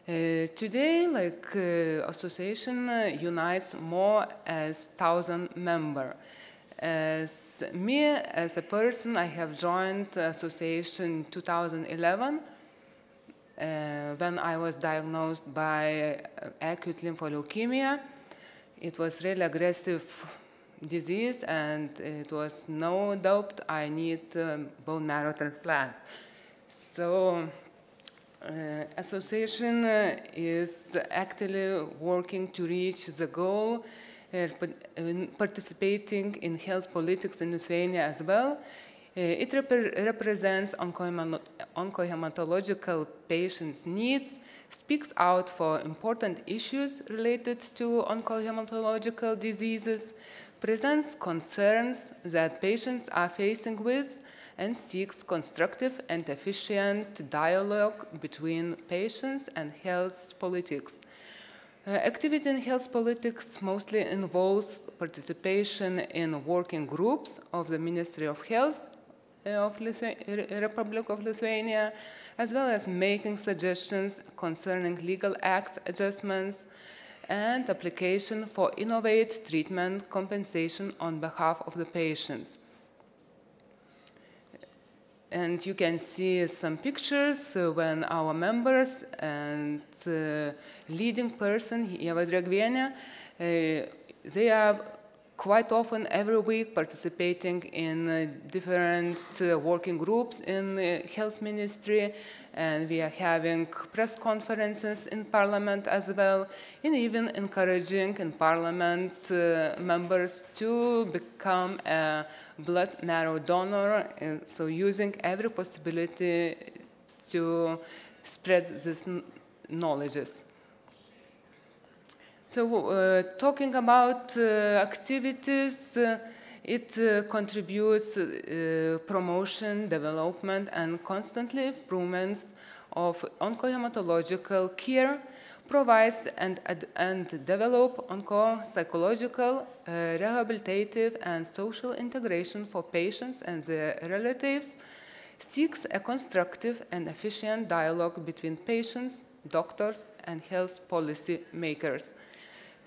Today, association unites more as 1,000 members. As me, as a person, I have joined the association in 2011 when I was diagnosed by acute lymphololeukemia. It was really aggressive disease, and it was no doubt I need bone marrow transplant. So, association is actively working to reach the goal, participating in health politics in Lithuania as well. It represents oncohematological patients' needs, speaks out for important issues related to oncohematological diseases, presents concerns that patients are facing with, and seeks constructive and efficient dialogue between patients and health politics. Activity in health politics mostly involves participation in working groups of the Ministry of Health of Republic of Lithuania, as well as making suggestions concerning legal acts, adjustments, and application for innovative treatment compensation on behalf of the patients. And you can see some pictures when our members and leading person, Ieva Dragvienė, they are quite often every week participating in different working groups in the health ministry, and we are having press conferences in parliament as well, and even encouraging in parliament members to become a blood marrow donor, so using every possibility to spread these knowledges. So talking about activities, it contributes promotion, development, and constantly improvements of oncohematological care, provides and develop onco-psychological, rehabilitative, and social integration for patients and their relatives, seeks a constructive and efficient dialogue between patients, doctors, and health policy makers,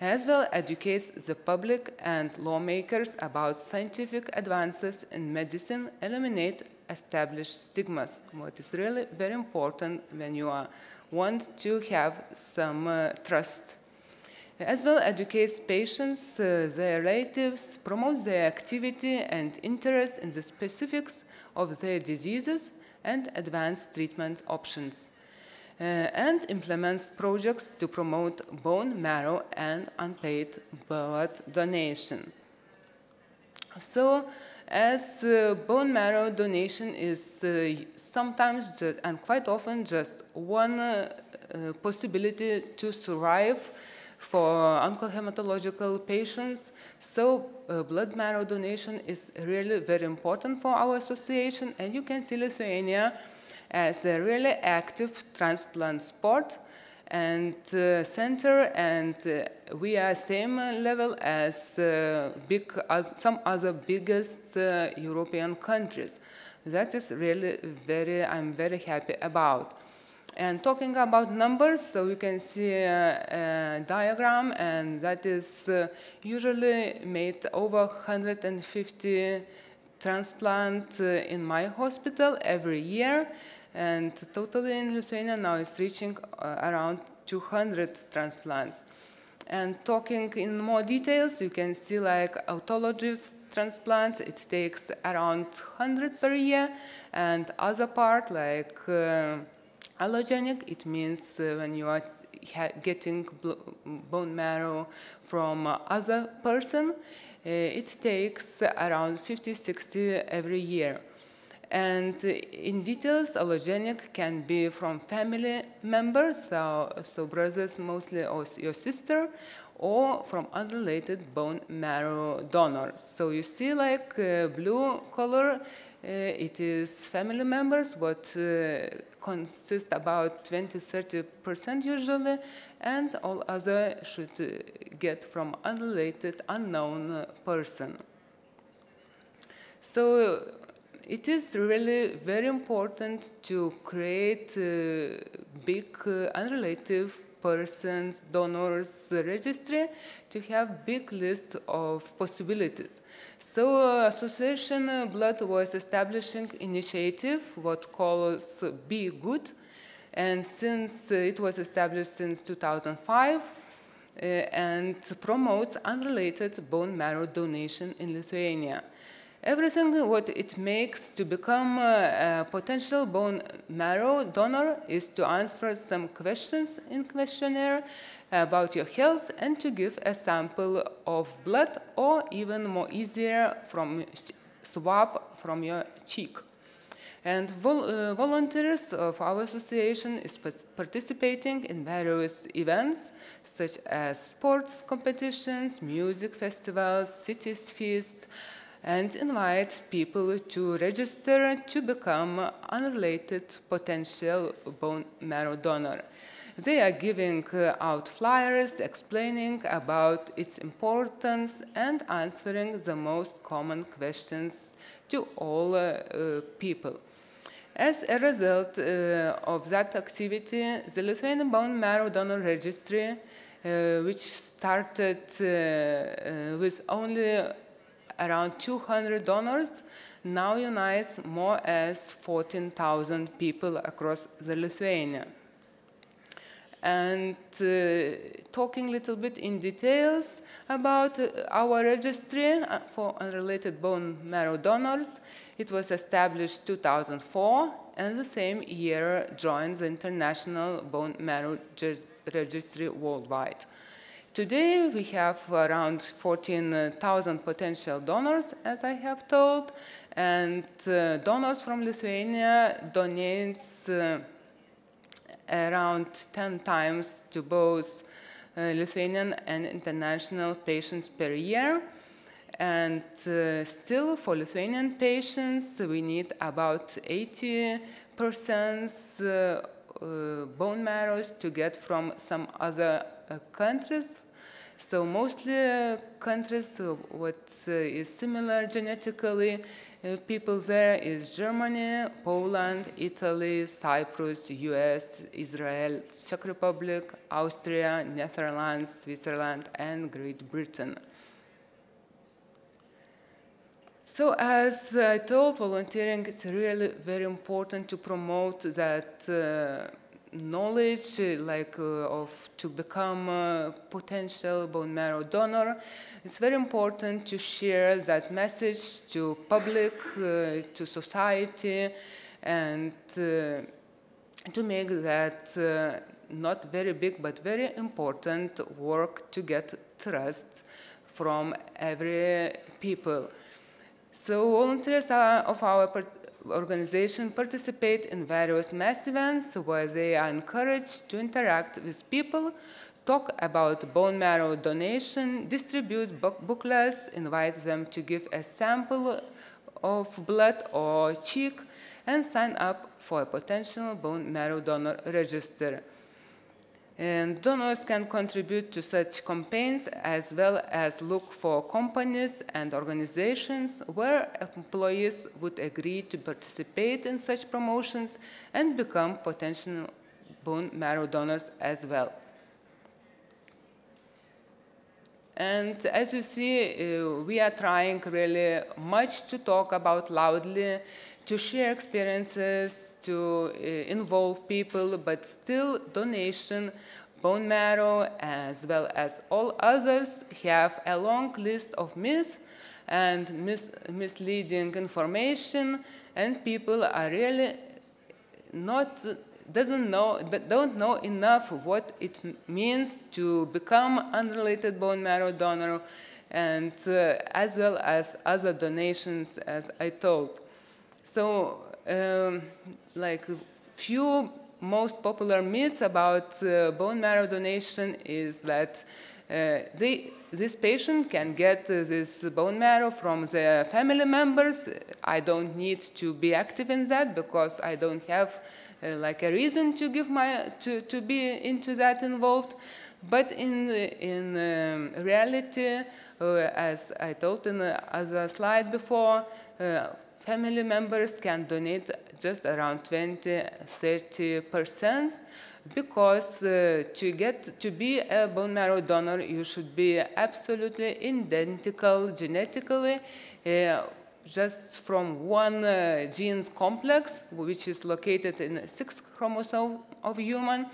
as well educates the public and lawmakers about scientific advances in medicine, eliminate established stigmas, what is really very important when you want to have some trust. As well educates patients, their relatives, promotes their activity and interest in the specifics of their diseases and advanced treatment options. And implements projects to promote bone marrow and unpaid blood donation. So, as bone marrow donation is sometimes and quite often just one possibility to survive for oncohematological patients, so blood marrow donation is really very important for our association, and you can see Lithuania as a really active transplant sport and center, and we are same level as some other biggest European countries. That is really I'm very happy about. And talking about numbers, so you can see a diagram, and that is usually made over 150 transplants in my hospital every year. And totally in Lithuania now is reaching around 200 transplants. And talking in more details, you can see like autologous transplants, it takes around 100 per year, and other part like allogenic, it means when you are getting bone marrow from other person, it takes around 50-60 every year. And in details, allogenic can be from family members, so brothers mostly, or your sister, or from unrelated bone marrow donors. So you see like blue color, it is family members, what consist about 20-30% usually, and all other should get from unrelated, unknown person. So it is really very important to create a big unrelated persons, donors registry to have big list of possibilities. So Association Blood was establishing initiative what calls Be Good, and since it was established since 2005 and promotes unrelated bone marrow donation in Lithuania. Everything what it makes to become a potential bone marrow donor is to answer some questions in questionnaire about your health and to give a sample of blood, or even more easier from swab from your cheek. And volunteers of our association is participating in various events such as sports competitions, music festivals, cities feast, and invite people to register to become unrelated potential bone marrow donor. They are giving out flyers explaining about its importance and answering the most common questions to all people. As a result of that activity, the Lithuanian Bone Marrow Donor Registry, which started with only around 200 donors, now unites more as 14,000 people across the Lithuania. And talking a little bit in details about our registry for unrelated bone marrow donors, it was established 2004, and the same year joined the International Bone Marrow Registry worldwide. Today we have around 14,000 potential donors, as I have told, and donors from Lithuania donates around 10 times to both Lithuanian and international patients per year. And still, for Lithuanian patients, we need about 80% bone marrows to get from some other countries. So mostly countries what is similar genetically, people there is Germany, Poland, Italy, Cyprus, US, Israel, Czech Republic, Austria, Netherlands, Switzerland, and Great Britain. So as I told, volunteering is really very important to promote that knowledge, to become a potential bone marrow donor. It's very important to share that message to public, to society, and to make that not very big but very important work to get trust from every people. So volunteers of our organization participate in various mass events where they are encouraged to interact with people, talk about bone marrow donation, distribute booklets, invite them to give a sample of blood or cheek, and sign up for a potential bone marrow donor register. And donors can contribute to such campaigns as well as look for companies and organizations where employees would agree to participate in such promotions and become potential bone marrow donors as well. And as you see, we are trying really much to talk about loudly, to share experiences, to involve people, but still donation, bone marrow, as well as all others, have a long list of myths and misleading information, and people are really don't know enough what it means to become unrelated bone marrow donor, and as well as other donations, as I told. So, few most popular myths about bone marrow donation is that this patient can get this bone marrow from their family members. I don't need to be active in that because I don't have a reason to give to be into that involved. But in reality, as I told in the other slide before, family members can donate just around 20–30%, because to be a bone marrow donor, you should be absolutely identical genetically, just from one genes complex, which is located in the 6th chromosome of human.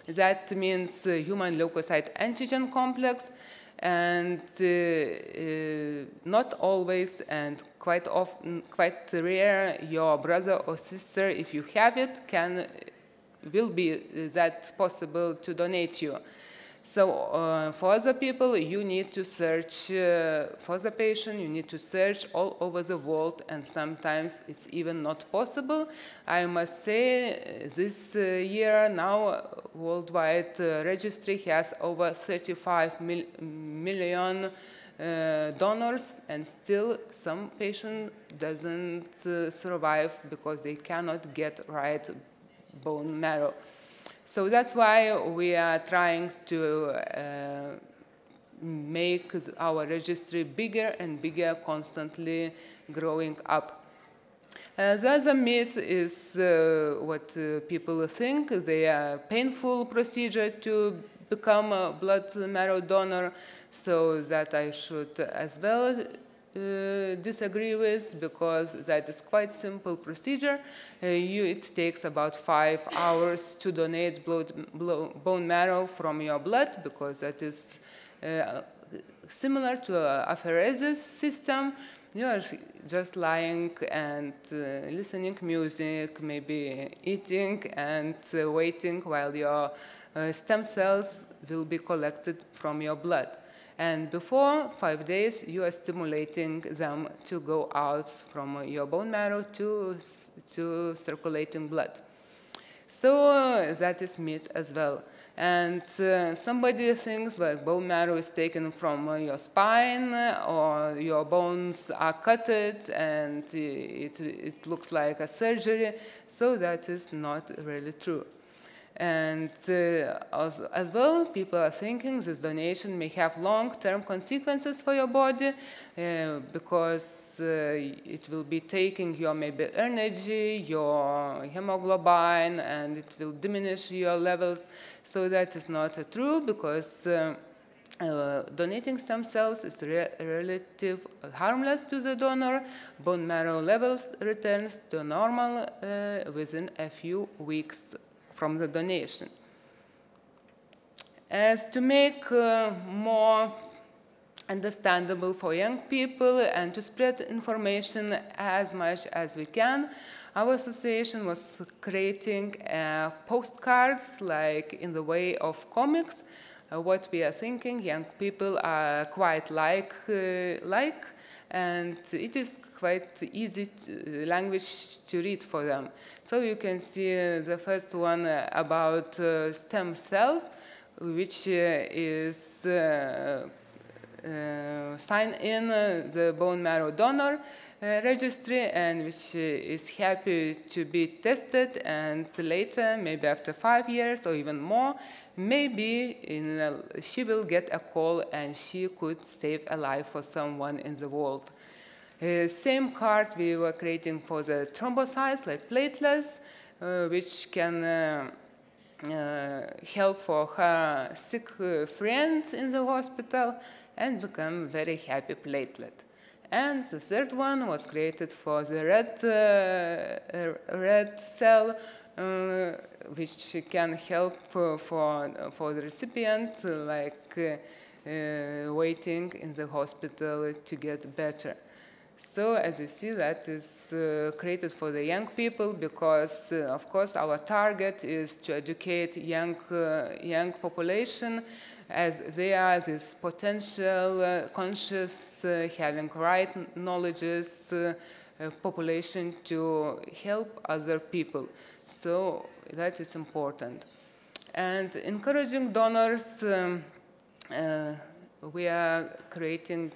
That means human leukocyte antigen complex, and not always, and quite often, quite rare, your brother or sister, if you have it, will be that possible to donate you. So for other people, you need to search, for the patient, you need to search all over the world, and sometimes it's even not possible. I must say, this year now, worldwide registry has over 35 million donors, and still some patient doesn't survive because they cannot get right bone marrow. So that's why we are trying to make our registry bigger and bigger, constantly growing up. The other myth is what people think. They are painful procedure to become a blood marrow donor, so that I should as well disagree with, because that is quite simple procedure. It takes about 5 hours to donate bone marrow from your blood, because that is similar to an apheresis system. You are just lying and listening music, maybe eating and waiting while your stem cells will be collected from your blood. And before 5 days, you are stimulating them to go out from your bone marrow to circulating blood. So that is myth as well. And somebody thinks like bone marrow is taken from your spine, or your bones are cut and it looks like a surgery. So that is not really true. And as well, people are thinking this donation may have long-term consequences for your body, because it will be taking your maybe energy, your hemoglobin, and it will diminish your levels. So that is not true, because donating stem cells is relative harmless to the donor. Bone marrow levels returns to normal within a few weeks from the donation. As to make more understandable for young people and to spread information as much as we can, our association was creating postcards, like in the way of comics. What we are thinking, young people are quite like, and it is quite easy language to read for them. So you can see the first one about stem cell, which is sign in the bone marrow donor registry, and which is happy to be tested, and later, maybe after 5 years or even more, maybe she will get a call and she could save a life for someone in the world. Same card we were creating for the thrombocytes, like platelets, which can help for her sick friends in the hospital and become very happy platelet. And the third one was created for the red cell, which can help for the recipient, like waiting in the hospital to get better. So as you see, that is created for the young people, because of course our target is to educate young population, as they are this potential, conscious, having right knowledges population to help other people. So that is important. And encouraging donors, we are creating,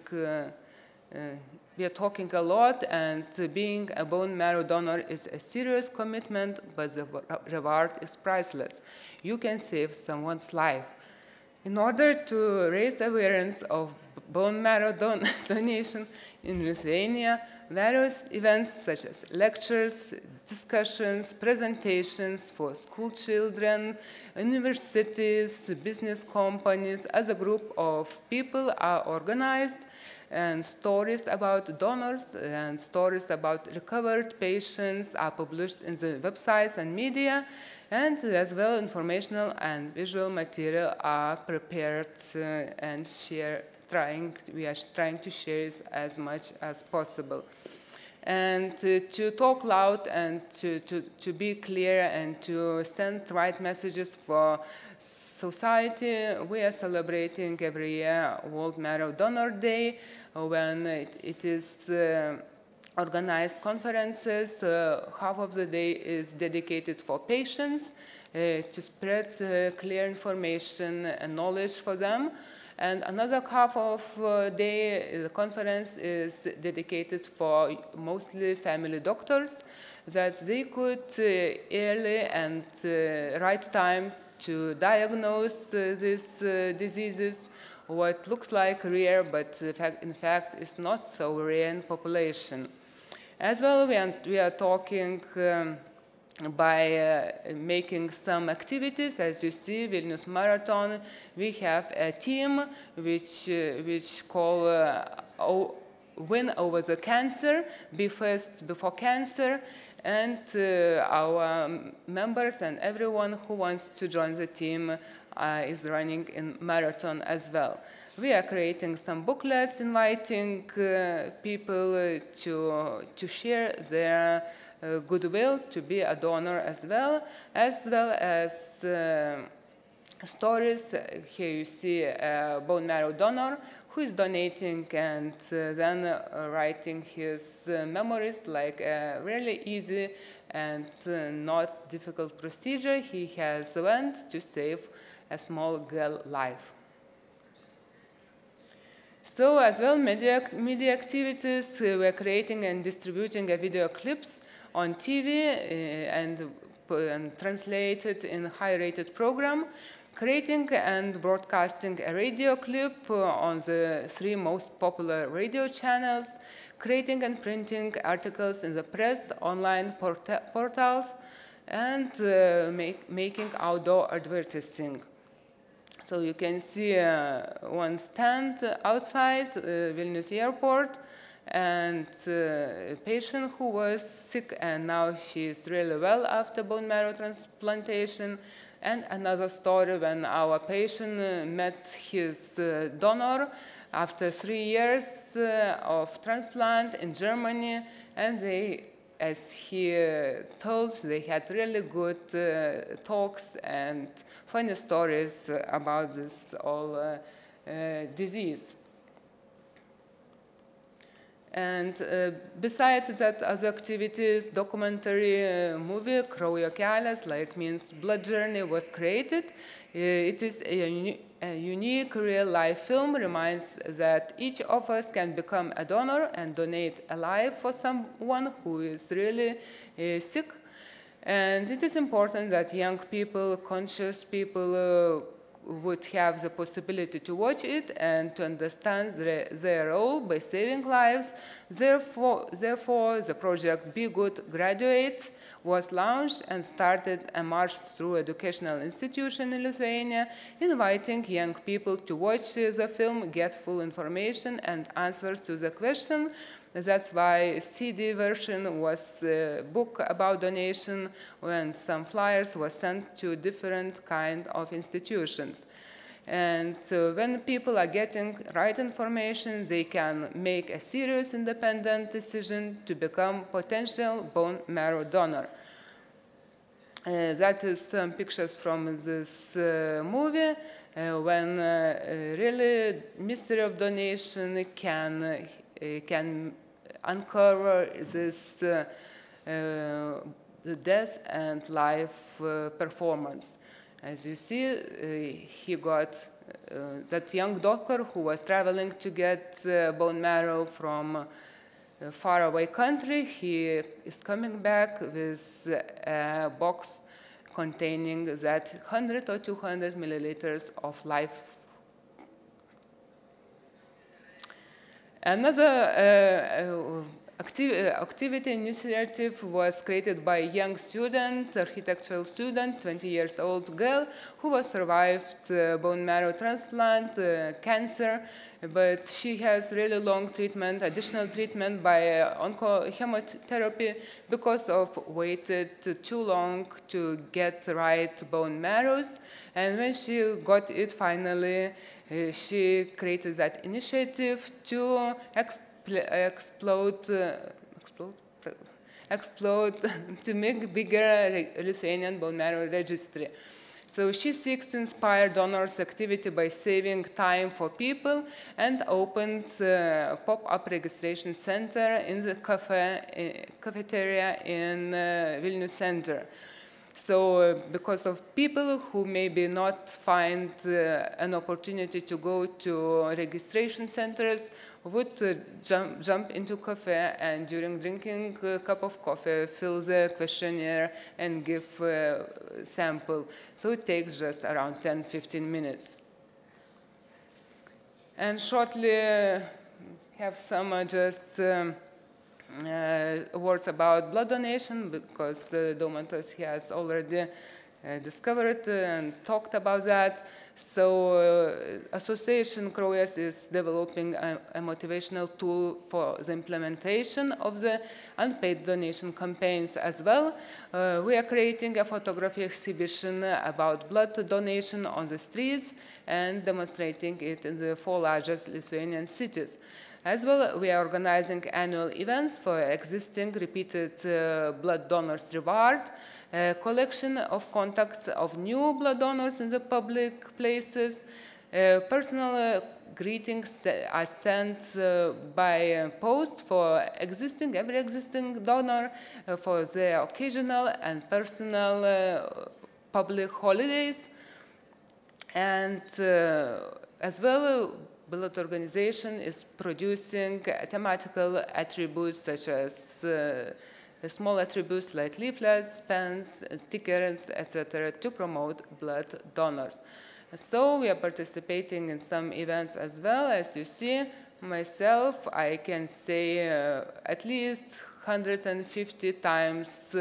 we are talking a lot, and being a bone marrow donor is a serious commitment, but the reward is priceless. You can save someone's life. In order to raise awareness of bone marrow donation in Lithuania, various events such as lectures, discussions, presentations for school children, universities, business companies, as a group of people are organized, and stories about donors and stories about recovered patients are published in the websites and media, and as well informational and visual material are prepared and shared. We are trying to share as much as possible. And to talk loud and to be clear and to send right messages for society, we are celebrating every year World Marrow Donor Day, when it is organized conferences. Half of the day is dedicated for patients, to spread clear information and knowledge for them. And another half of day, the conference is dedicated for mostly family doctors, that they could early and right time to diagnose these diseases, what looks like rare, but in fact is not so rare in population. As well, we are talking by making some activities. As you see, Vilnius Marathon, we have a team which call Win Over the Cancer, Be First Before Cancer, and our members and everyone who wants to join the team is running in marathon as well. We are creating some booklets inviting people to share their goodwill to be a donor as well as stories. Here you see a bone marrow donor who is donating and then writing his memories, like a really easy and not difficult procedure he has went to save a small girl life. So as well, media activities, we're creating and distributing video clips on TV and translated in a high-rated program, creating and broadcasting a radio clip on the 3 most popular radio channels, creating and printing articles in the press, online portals, and making outdoor advertising. So you can see one stand outside Vilnius airport, and a patient who was sick, and now she is really well after bone marrow transplantation. And another story when our patient met his donor after 3 years of transplant in Germany, and they, as he told, they had really good talks and funny stories about this whole disease. And besides that, other activities, documentary movie, Kraujo kelias, like means blood journey, was created. It is a unique real-life film, reminds that each of us can become a donor and donate a life for someone who is really sick. And it is important that young people, conscious people, would have the possibility to watch it and to understand their role by saving lives. Therefore, the project Be Good Graduate was launched and started a march through educational institutions in Lithuania, inviting young people to watch the film, get full information and answers to the question. That's why CD version was a book about donation, when some flyers were sent to different kind of institutions. And when people are getting right information, they can make a serious independent decision to become potential bone marrow donor. That is some pictures from this movie, when really mystery of donation can uncover this death and life performance. As you see, he got that young doctor who was traveling to get bone marrow from a faraway country. He is coming back with a box containing that 100 or 200 milliliters of life. Another activity initiative was created by a young student, architectural student, 20 years old girl, who was survived bone marrow transplant, cancer, but she has really long treatment, additional treatment by oncochemotherapy because of waited too long to get right bone marrows. And when she got it finally, she created that initiative to explode to make bigger Lithuanian bone marrow registry. So she seeks to inspire donors' activity by saving time for people, and opened a pop-up registration center in the cafeteria in Vilnius Center. So because of people who maybe not find an opportunity to go to registration centers, would jump into cafe and during drinking a cup of coffee, fill the questionnaire and give a sample. So it takes just around 10-15 minutes. And shortly have some words about blood donation, because Domantas has already discovered and talked about that. So Association Kraujas is developing a motivational tool for the implementation of the unpaid donation campaigns as well. We are creating a photography exhibition about blood donation on the streets and demonstrating it in the 4 largest Lithuanian cities. As well, we are organizing annual events for existing repeated blood donors reward, collection of contacts of new blood donors in the public places, personal greetings are sent by post for every existing donor for the occasional and personal public holidays. And as well, blood organization is producing thematical attributes such as small attributes like leaflets, pens, stickers, etc. to promote blood donors. So we are participating in some events as well. As you see, myself, I can say at least 150 times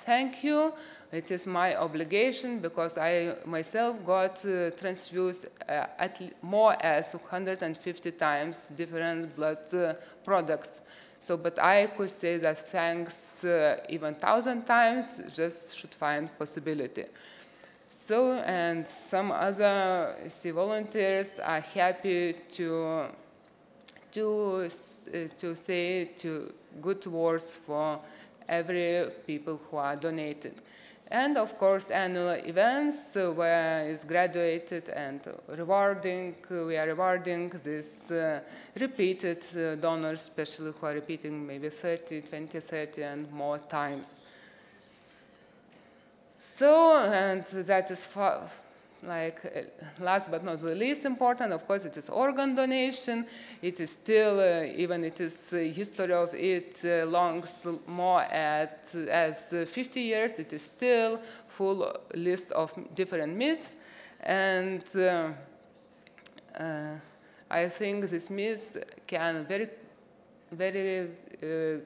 thank you. It is my obligation because I myself got transfused at more as 150 times different blood products. So, but I could say that thanks even 1,000 times, just should find possibility. So, and some other volunteers are happy to say good words for every people who are donated. And of course, annual events where is graduated and rewarding. We are rewarding these repeated donors, especially who are repeating maybe 20, 30 and more times. So, and that is last but not the least important, of course, it is organ donation. It is still, even it is history of it longs more as 50 years, it is still full list of different myths. And I think this myth can very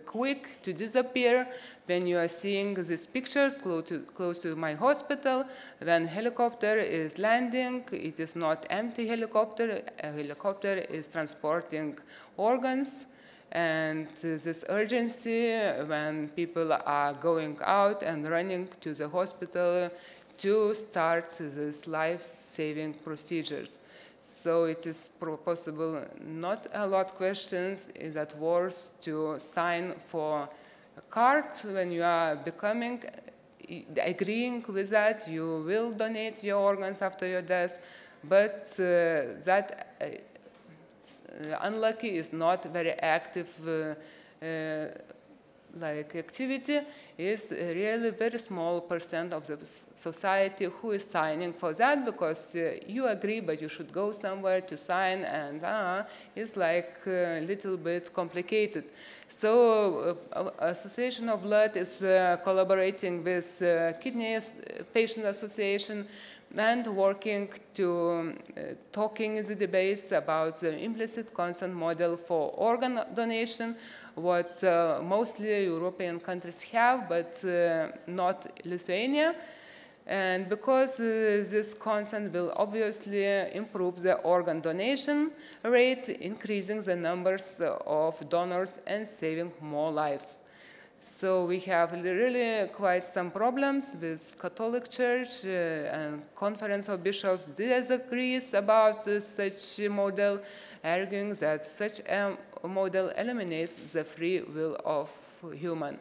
quick to disappear when you are seeing these pictures close to my hospital. When helicopter is landing, it is not empty helicopter. A helicopter is transporting organs. And this urgency when people are going out and running to the hospital to start these life-saving procedures. So it is possible, not a lot of questions, is that worth to sign for a card when you are agreeing with that, you will donate your organs after your death, but that unlucky is not very active activity, is really very small percent of the society who is signing for that, because you agree, but you should go somewhere to sign, and it's like a little bit complicated. So Association of Blood is collaborating with Kidney Patient Association and working to talking in the debates about the implicit consent model for organ donation, what mostly European countries have, but not Lithuania. And because this consent will obviously improve the organ donation rate, increasing the numbers of donors and saving more lives. So we have really quite some problems with Catholic Church, and Conference of Bishops disagrees about such a model, arguing that such a model eliminates the free will of human.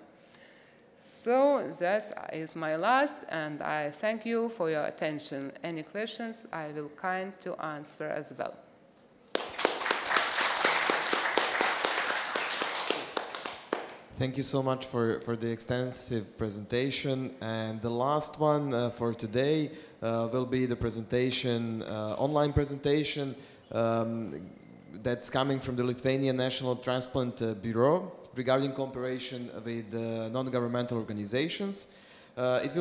So that is my last, and I thank you for your attention. Any questions, I will kind to answer as well. Thank you so much for the extensive presentation. And the last one for today will be the presentation, online presentation that's coming from the Lithuanian National Transplant Bureau regarding cooperation with non-governmental organizations. It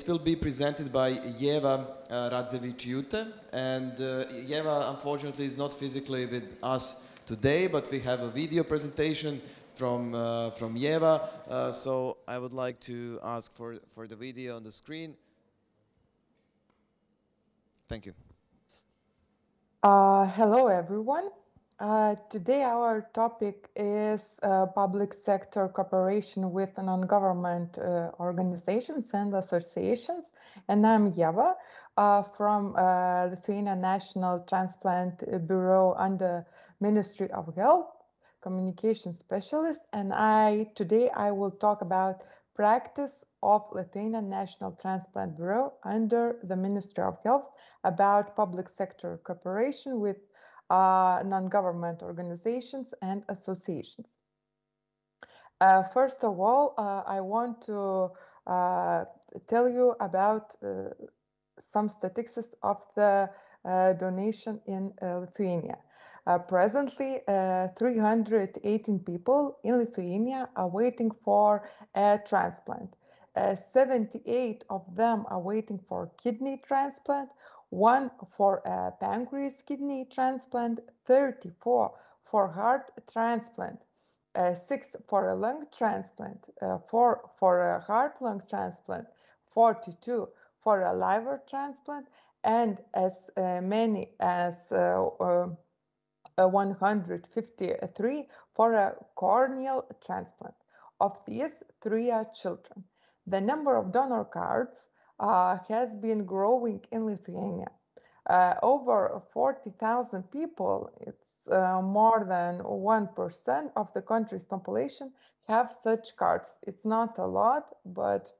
will be presented by Ieva Radzevičiūtė, and Ieva unfortunately is not physically with us today, but we have a video presentation from Ieva. So I would like to ask for the video on the screen. Thank you. Hello, everyone. Today our topic is public sector cooperation with non-government organizations and associations. And I'm Ieva from Lithuania National Transplant Bureau under Ministry of Health, communication specialist. And today I will talk about practice of Lithuania National Transplant Bureau under the Ministry of Health about public sector cooperation with non-government organizations and associations. First of all, I want to tell you about some statistics of the donation in Lithuania. Presently, 318 people in Lithuania are waiting for a transplant. 78 of them are waiting for kidney transplant, 1 for a pancreas kidney transplant, 34 for heart transplant, 6 for a lung transplant, 4 for a heart lung transplant, 42 for a liver transplant, and as many as 153 for a corneal transplant. Of these, 3 are children. The number of donor cards has been growing in Lithuania. Over 40,000 people, it's more than 1% of the country's population, have such cards. It's not a lot, but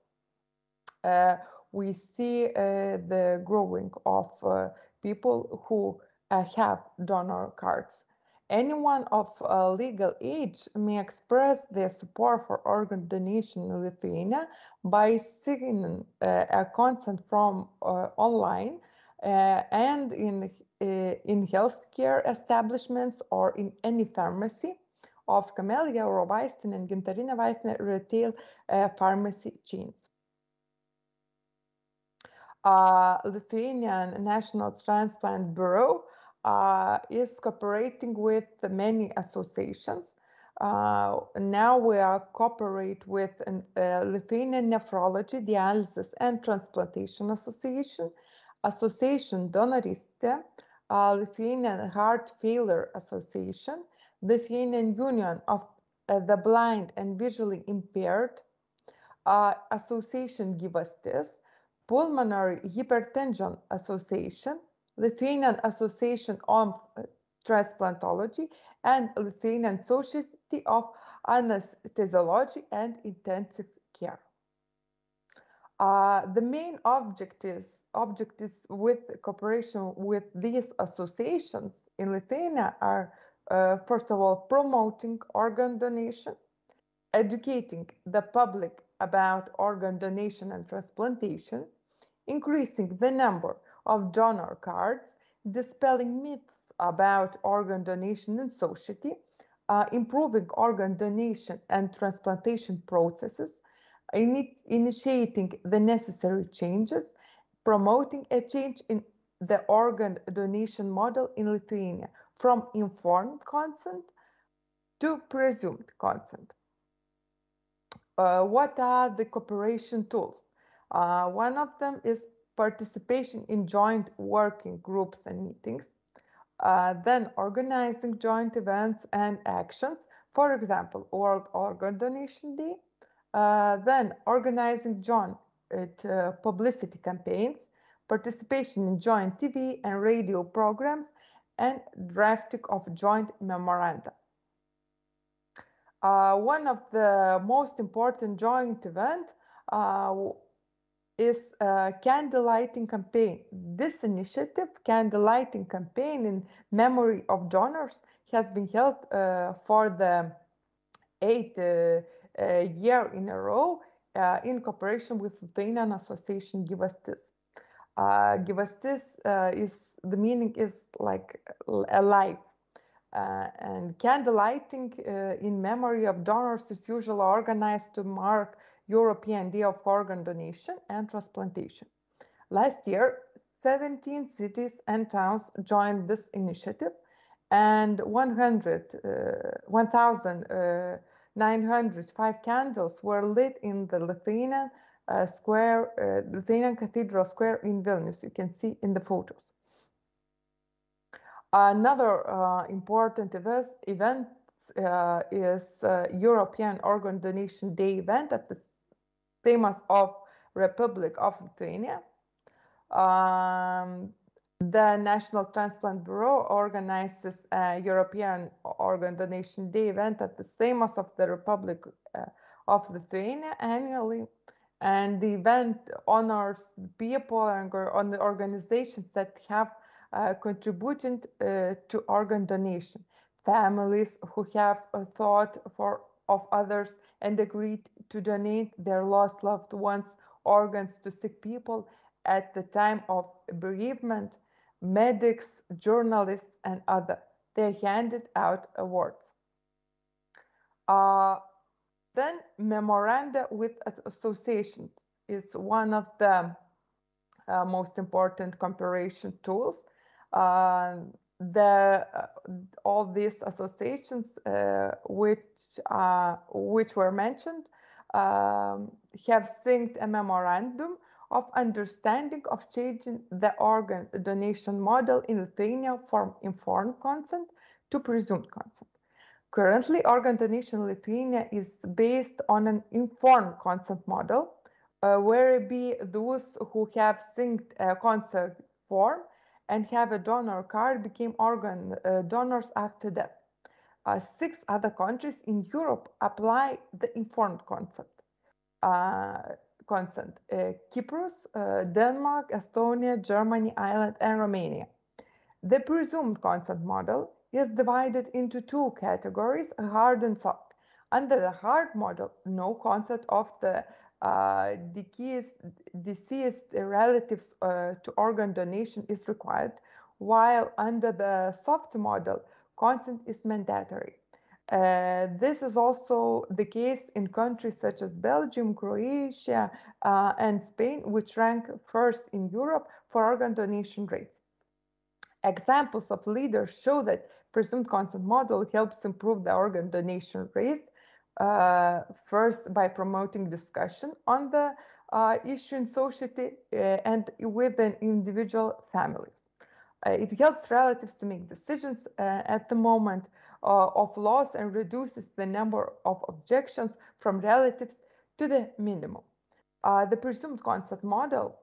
we see the growing of people who have donor cards. Anyone of legal age may express their support for organ donation in Lithuania by signing a consent form online and in healthcare establishments or in any pharmacy of Camellia, Eurovaistinė, and Gintarinė vaistinė retail pharmacy chains. Lithuanian National Transplant Bureau is cooperating with many associations. Now we are cooperate with Lithuanian Nephrology, Dialysis and Transplantation Association, Association Doniriste, Lithuanian Heart Failure Association, Lithuanian Union of the Blind and Visually Impaired, Association Gyvastis, Pulmonary Hypertension Association, Lithuanian Association of Transplantology, and Lithuanian Society of Anesthesiology and Intensive Care. The main objectives with cooperation with these associations in Lithuania are, first of all, promoting organ donation, educating the public about organ donation and transplantation, increasing the number of donor cards, dispelling myths about organ donation in society, improving organ donation and transplantation processes, initiating the necessary changes, promoting a change in the organ donation model in Lithuania from informed consent to presumed consent. What are the cooperation tools? One of them is participation in joint working groups and meetings, then organizing joint events and actions, for example, World Organ Donation Day, then organizing joint publicity campaigns, participation in joint TV and radio programs, and drafting of joint memoranda. One of the most important joint events is a candlelighting campaign. This initiative, candlelighting campaign in memory of donors, has been held for the 8th year in a row in cooperation with Lithuanian Association Gyvastis. Gyvastis is the meaning is like alive. And candle lighting in memory of donors is usually organized to mark European Day of Organ Donation and Transplantation. Last year, 17 cities and towns joined this initiative, and 1,905 candles were lit in the Lithuanian Lithuanian Cathedral Square in Vilnius. You can see in the photos. Another important event is European Organ Donation Day event at the themas of Republic of Lithuania. The National Transplant Bureau organizes a European Organ Donation Day event at the themas of the Republic of Lithuania annually. And the event honors people and on the organizations that have contributed to organ donation, families who have thought of others and agreed to donate their lost loved ones' organs to sick people at the time of bereavement, medics, journalists, and others. They handed out awards. Then memoranda with associations is one of the most important comparison tools. All these associations which were mentioned have signed a memorandum of understanding of changing the organ donation model in Lithuania from informed consent to presumed consent. Currently, organ donation in Lithuania is based on an informed consent model, whereby those who have signed a consent form and have a donor card became organ donors after death. 6 other countries in Europe apply the informed consent. Cyprus, Denmark, Estonia, Germany, Ireland, and Romania. The presumed consent model is divided into 2 categories, hard and soft. Under the hard model, no consent of the deceased relatives to organ donation is required, while under the soft model, consent is mandatory. This is also the case in countries such as Belgium, Croatia, and Spain, which rank first in Europe for organ donation rates. Examples of leaders show that presumed consent model helps improve the organ donation rate, first by promoting discussion on the issue in society and within individual families. It helps relatives to make decisions at the moment of loss and reduces the number of objections from relatives to the minimum. The presumed consent model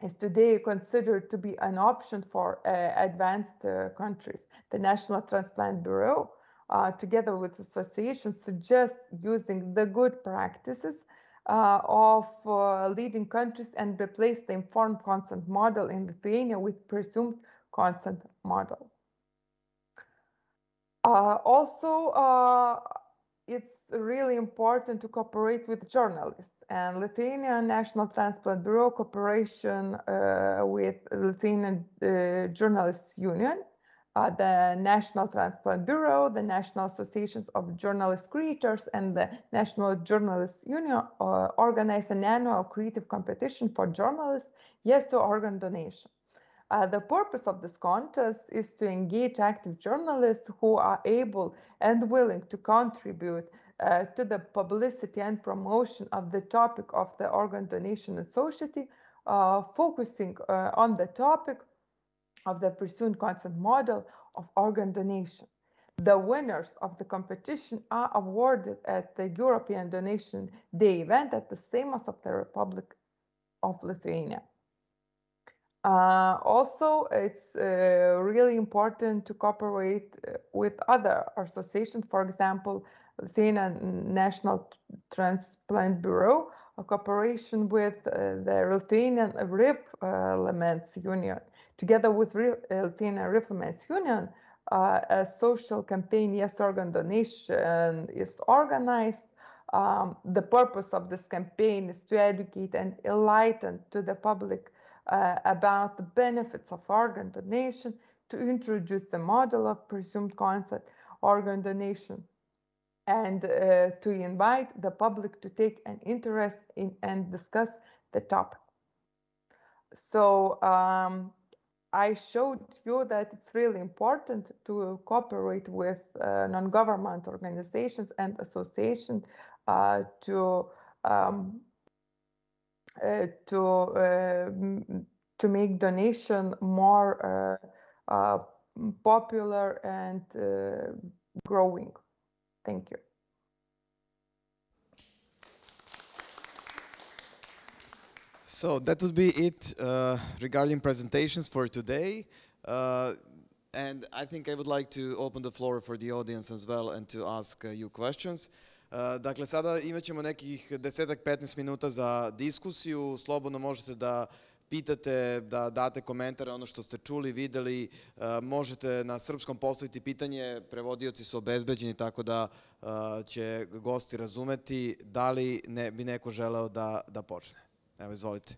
is today considered to be an option for advanced countries. The National Transplant Bureau, together with associations, suggests using the good practices of leading countries and replace the informed consent model in Lithuania with presumed consent model. It's really important to cooperate with journalists, and Lithuanian National Transplant Bureau cooperation with Lithuanian Journalists Union, the National Transplant Bureau, the National Associations of Journalist Creators, and the National Journalists Union organize an annual creative competition for journalists, yes to organ donation. The purpose of this contest is to engage active journalists who are able and willing to contribute to the publicity and promotion of the topic of the organ donation in society, focusing on the topic of the presumed consent model of organ donation. The winners of the competition are awarded at the European Donation Day event at the themas of the Republic of Lithuania. It's really important to cooperate with other associations. For example, Lithuanian National Transplant Bureau, a cooperation with the Lithuanian Riflements Union. Together with Lithuanian Riflements Union, a social campaign, Yes Organ Donation, is organized. The purpose of this campaign is to educate and enlighten to the public about the benefits of organ donation, to introduce the model of presumed consent organ donation, and to invite the public to take an interest in and discuss the topic. So I showed you that it's really important to cooperate with non-government organizations and associations to make donation more popular and growing. Thank you. So that would be it regarding presentations for today. And I think I would like to open the floor for the audience as well and to ask you questions. Dakle, sada imat ćemo nekih 10-15 minuta za diskusiju. Slobodno možete da pitate, da date komentare, ono što ste čuli, videli. Možete na srpskom postaviti pitanje, prevodioci su obezbeđeni, tako da će gosti razumeti. Da li bi neko želeo da počne? Evo, izvolite.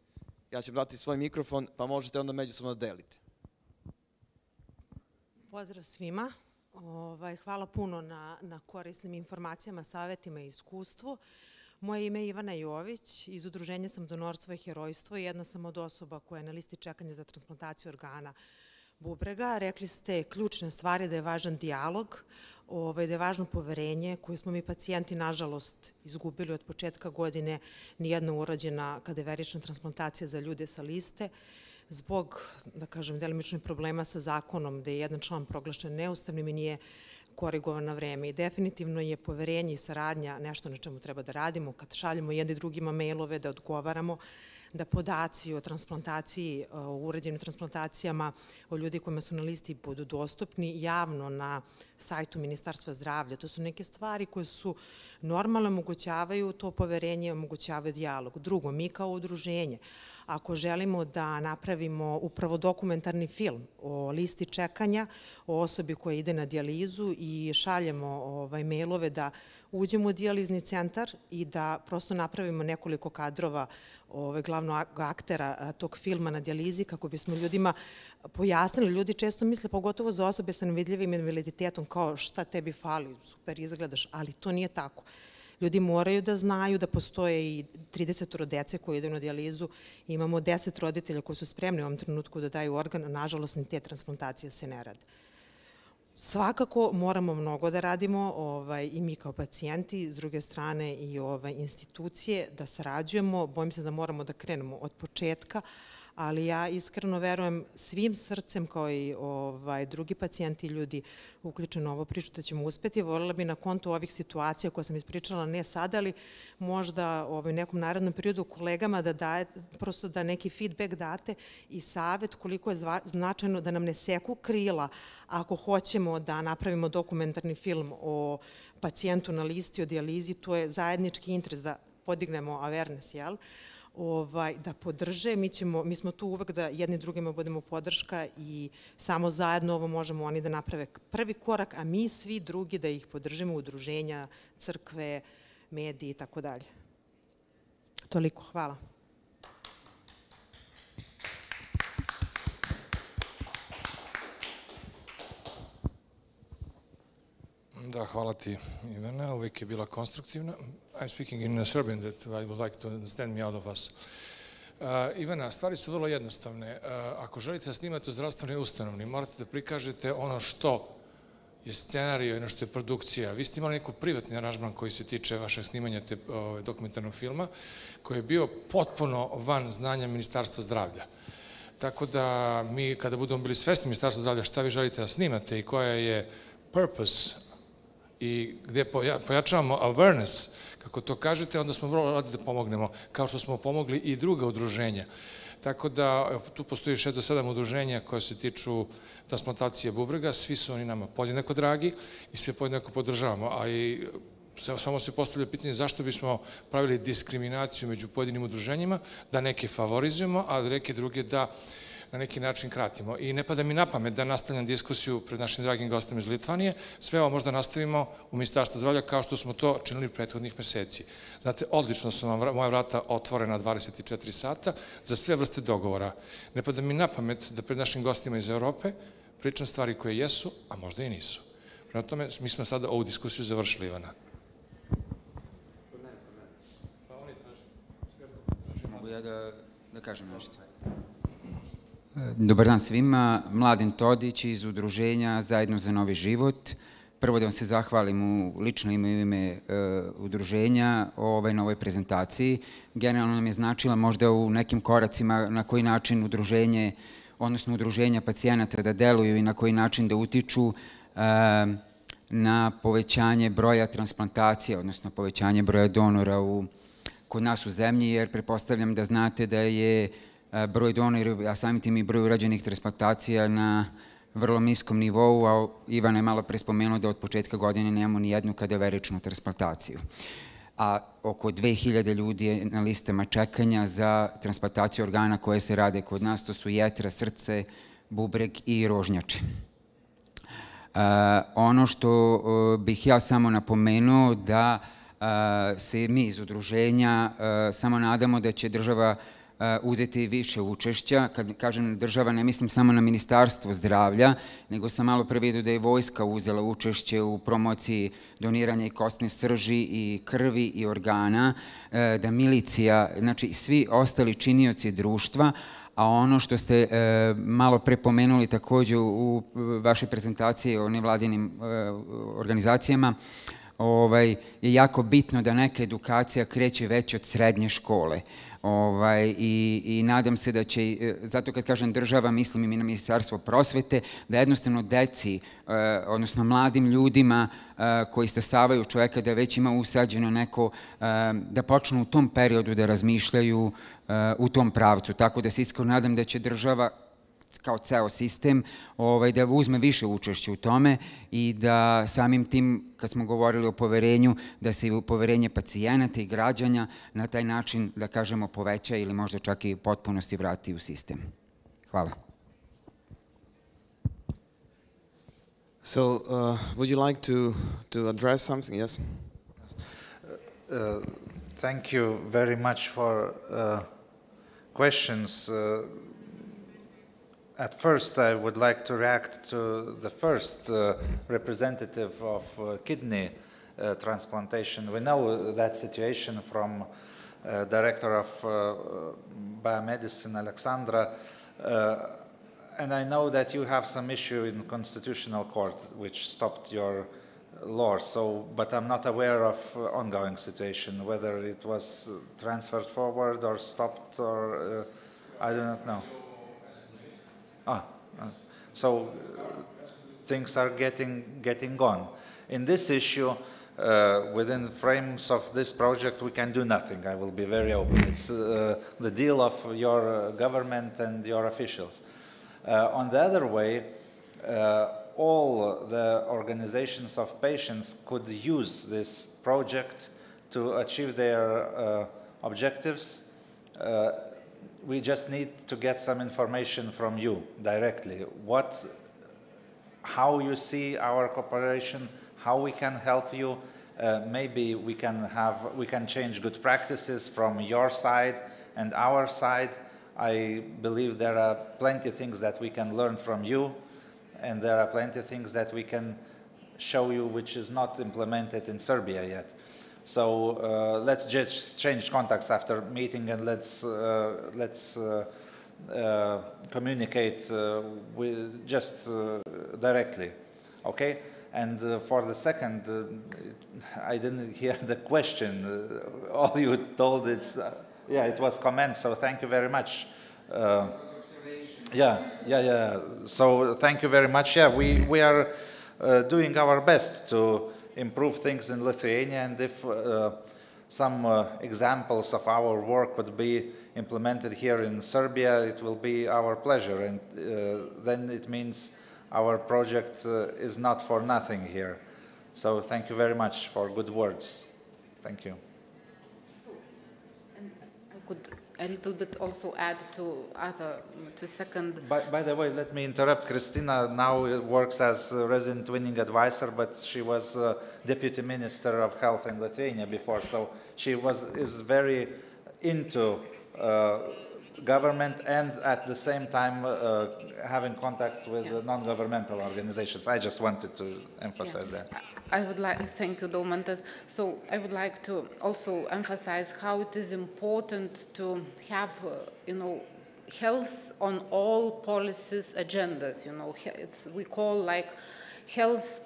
Ja ću dati svoj mikrofon, pa možete onda međusobno da delite. Pozdrav svima. Hvala puno na korisnim informacijama, savjetima i iskustvu. Moje ime je Ivana Jović, iz Udruženja sam Donorstvo i herojstvo i jedna sam od osoba koja je na listi čekanja za transplantaciju organa bubrega. Rekli ste ključne stvari, da je važan dijalog, da je važno poverenje koje smo mi pacijenti, nažalost, izgubili od početka godine, nijedna urađena kadaverična transplantacija za ljude sa liste, zbog, da kažem, delimičnih problema sa zakonom, gde je jedan član proglašen neustavnim i nije korigovan na vreme. I definitivno je poverenje i saradnja nešto na čemu treba da radimo, kad šaljemo jedni drugima mailove, da odgovaramo, da podaci o transplantaciji, o urađenim transplantacijama, o ljudi kojima su na listi budu dostupni javno na sajtu Ministarstva zdravlja. To su neke stvari koje su normalno, omogućavaju to poverenje, omogućavaju dijalog. Drugo, mi kao udruženje, ako želimo da napravimo upravo dokumentarni film o listi čekanja, o osobi koja ide na dijalizu i šaljemo mailove da uđemo u dijalizni centar i da prosto napravimo nekoliko kadrova glavnog aktera tog filma na dijalizi kako bismo ljudima pojasnili. Ljudi često misle, pogotovo za osobe sa nevidljivim invaliditetom, kao šta tebi fali, super izgledaš, ali to nije tako. Ljudi moraju da znaju da postoje i 30 dece koji idu na dijalizu. Imamo 10 roditelja koji su spremni u ovom trenutku da daju organ, nažalost ni te transplantacije se ne rade. Svakako moramo mnogo da radimo i mi kao pacijenti, s druge strane i institucije, da sarađujemo. Bojim se da moramo da krenemo od početka, ali ja iskreno verujem svim srcem kao i drugi pacijenti i ljudi uključeni u ovu priču da ćemo uspeti. Voljela bi na konto ovih situacija koje sam ispričala, ne sada, ali možda u nekom narednom periodu kolegama prosto da neki feedback date i savjet koliko je značajno da nam ne seku krila ako hoćemo da napravimo dokumentarni film o pacijentu na listi o dijalizi. To je zajednički interes da podignemo awareness, jel? Da podrže. Mi smo tu uvek da jedni drugima budemo podrška i samo zajedno ovo možemo oni da naprave prvi korak, a mi svi drugi da ih podržimo, udruženja, crkve, mediji i tako dalje. Toliko, hvala. Da, hvala ti, Ivana. Uvijek je bila konstruktivna. I'm speaking in Serbian that I would like to understand me out of us. Ivana, stvari su vrlo jednostavne. Ako želite da snimate u zdravstvenoj ustanovi, morate da prikažete ono što je scenarij, ono što je produkcija. Vi ste imali neko privatni aranžman koji se tiče vašeg snimanja dokumentarnog filma, koji je bio potpuno van znanja Ministarstva zdravlja. Tako da mi, kada budemo bili svesni Ministarstva zdravlja šta vi želite da snimate i koja je purpose i gde pojačavamo awareness, kako to kažete, onda smo vrlo radi da pomognemo, kao što smo pomogli i druga udruženja. Tako da tu postoji 6 do 7 udruženja koje se tiču transplantacije bubrega, svi su oni nama podjednako dragi i sve podjednako podržavamo, ali samo se postavlja pitanje zašto bismo pravili diskriminaciju među pojedinim udruženjima, da neke favorizujemo, a neke druge da na neki način kratimo. I ne pada mi na pamet da nastavljam diskusiju pred našim dragim gostima iz Litvanije. Sve ovo možda nastavimo u Ministarstvu zdravlja kao što smo to činili prethodnih meseci. Znate, odlično su vam moja vrata otvorena 24 sata za sve vrste dogovora. Ne pada mi na pamet da pred našim gostima iz Evrope pričam stvari koje jesu, a možda i nisu. Prema tome, mi smo sada ovu diskusiju završili, Ivana. Mogu ja da kažem nešto? Dobar dan svima, Mladen Todić iz Udruženja Zajedno za novi život. Prvo da vam se zahvalim u lično ime i ime udruženja na ovoj prezentaciji. Generalno nam je značila možda u nekim koracima na koji način udruženje, odnosno udruženja pacijenata da deluju i na koji način da utiču na povećanje broja transplantacija, odnosno povećanje broja donora kod nas u zemlji, jer pretpostavljam da znate da je broj donora, a samim tim i broj urađenih transplantacija na vrlo niskom nivou, a Ivana je malo pre spomenuo da od početka godine nemamo ni jednu kadaveričnu transplantaciju. A oko 2000 ljudi je na listama čekanja za transplantaciju organa koje se rade kod nas, to su jetra, srce, bubreg i rožnjače. Ono što bih ja samo napomenuo da se mi iz udruženja samo nadamo da će država uzeti više učešća. Kad kažem država, ne mislim samo na Ministarstvo zdravlja, nego sam malo pre vidio da je vojska uzela učešće u promociji doniranja i kostne srži i krvi i organa, da milicija, znači svi ostali činioci društva, a ono što ste malo pre pomenuli takođe u vašoj prezentaciji o nevladinim organizacijama, je jako bitno da neka edukacija kreće već od srednje škole. I nadam se da će, zato kad kažem država, mislim i na Ministarstvo prosvete, da jednostavno deci, odnosno mladim ljudima koji stasavaju čoveka, da već ima usađeno neko, da počnu u tom periodu da razmišljaju u tom pravcu. Tako da se iskreno nadam da će država kao ceo sistem, da uzme više učešća u tome i da samim tim, kad smo govorili o poverenju, da se i poverenje pacijenata i građana na taj način, da kažemo, poveća ili možda čak i u potpunosti vrati u sistem. Hvala. So, would you like to address something? Yes? Thank you very much for questions. At first, I would like to react to the first representative of kidney transplantation. We know that situation from Director of Biomedicine, Alexandra, and I know that you have some issue in Constitutional Court which stopped your law, but I'm not aware of ongoing situation, whether it was transferred forward or stopped or I do not know. So things are getting on. In this issue, within the frames of this project, we can do nothing. I will be very open. It's the deal of your government and your officials. On the other way, all the organizations of patients could use this project to achieve their objectives. We just need to get some information from you directly. How you see our cooperation, how we can help you. Maybe we can change good practices from your side and our side. I believe there are plenty of things that we can learn from you, and there are plenty of things that we can show you which is not implemented in Serbia yet. So let's just change contacts after meeting, and let's communicate just directly, okay? And for the second, I didn't hear the question. All you told yeah, it was comment. So thank you very much. Yeah. So thank you very much. Yeah, we are doing our best to improve things in Lithuania, and if some examples of our work would be implemented here in Serbia, it will be our pleasure, and then it means our project is not for nothing here. So thank you very much for good words. Thank you. a little bit also add to second. By the way, let me interrupt. Christina now works as a resident twinning advisor, but she was Deputy Minister of Health in Litvanije before, so she is very into government and at the same time having contacts with non-governmental organizations. I just wanted to emphasize that. I would like, thank you, Daumantas. So I would like to also emphasize how it is important to have, health on all policies agendas. We call like health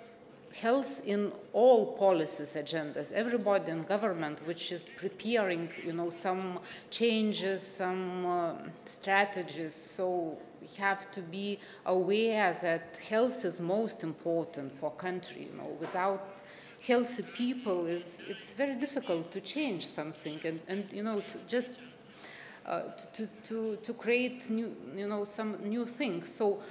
in all policies agendas. Everybody in government which is preparing, some changes, some strategies. So we have to be aware that health is most important for country. Without healthy people, it's very difficult to change something, and to create new, some new things. So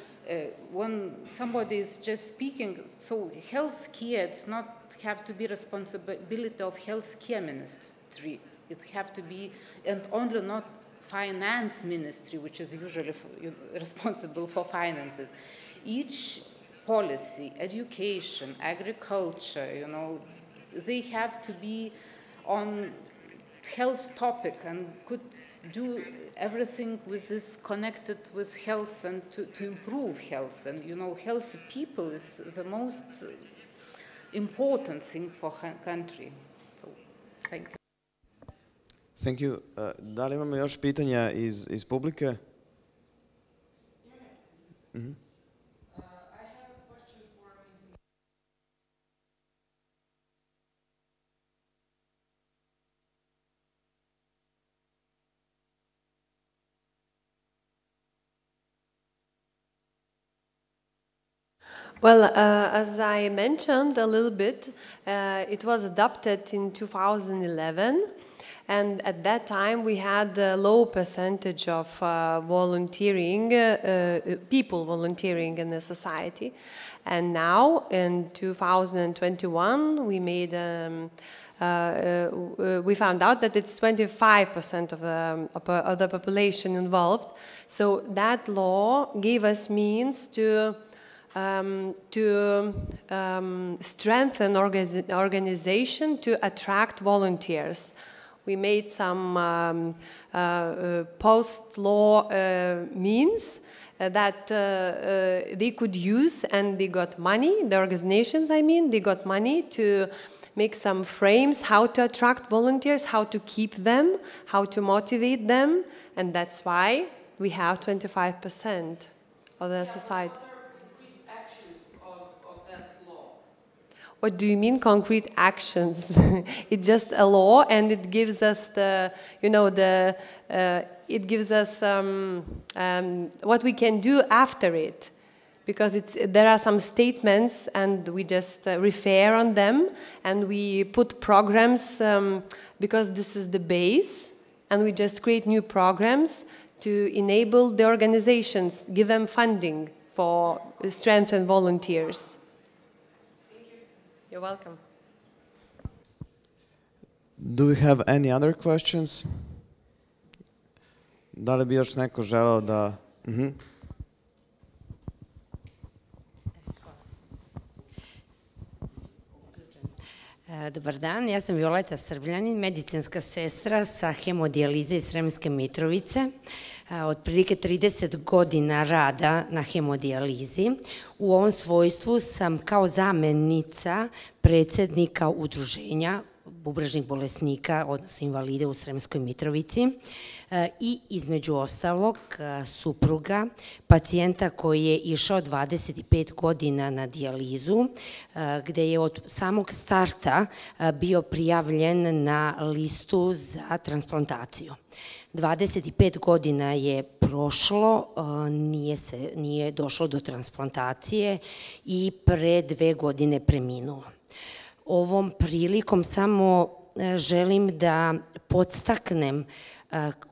when somebody is just speaking, so health care does not have to be responsibility of health care ministry. It have to be, and only not finance ministry, which is usually responsible for finances. Each policy, education, agriculture, they have to be on health topic and could do everything with this connected with health and to improve health. And healthy people is the most important thing for country. So, thank you. Thank you. Da li imamo još pitanja iz publike? Well, as I mentioned a little bit, it was adopted in 2011, and at that time we had a low percentage of volunteering, people volunteering in the society. And now, in 2021, we made we found out that it's 25% of the population involved. So that law gave us means to strengthen organization to attract volunteers. We made some post-law means that they could use, and they got money, the organizations, they got money to make some frames, how to attract volunteers, how to keep them, how to motivate them, and that's why we have 25% of the society. What do you mean concrete actions? It's just a law, and it gives us it gives us what we can do after it, because there are some statements, and we just refer on them, and we put programs because this is the base, and we just create new programs to enable the organizations, give them funding for strengthen volunteers. You're welcome. Do we have any other questions? Da li bi još neko želeo da... Dobar dan, ja sam Violeta Srbljanin, medicinska sestra sa hemodijalize iz Sremske Mitrovice. Otprilike 30 godina rada na hemodijalizi. U ovom svojstvu sam kao zamenika predsjednika udruženja bubrežnih bolesnika, odnosno invalide u Sremskoj Mitrovici, i između ostalog supruga pacijenta koji je išao 25 godina na dijalizu, gde je od samog starta bio prijavljen na listu za transplantaciju. 25 godina je prošlo, nije došlo do transplantacije i pre 2 godine preminuo. Ovom prilikom samo želim da podstaknem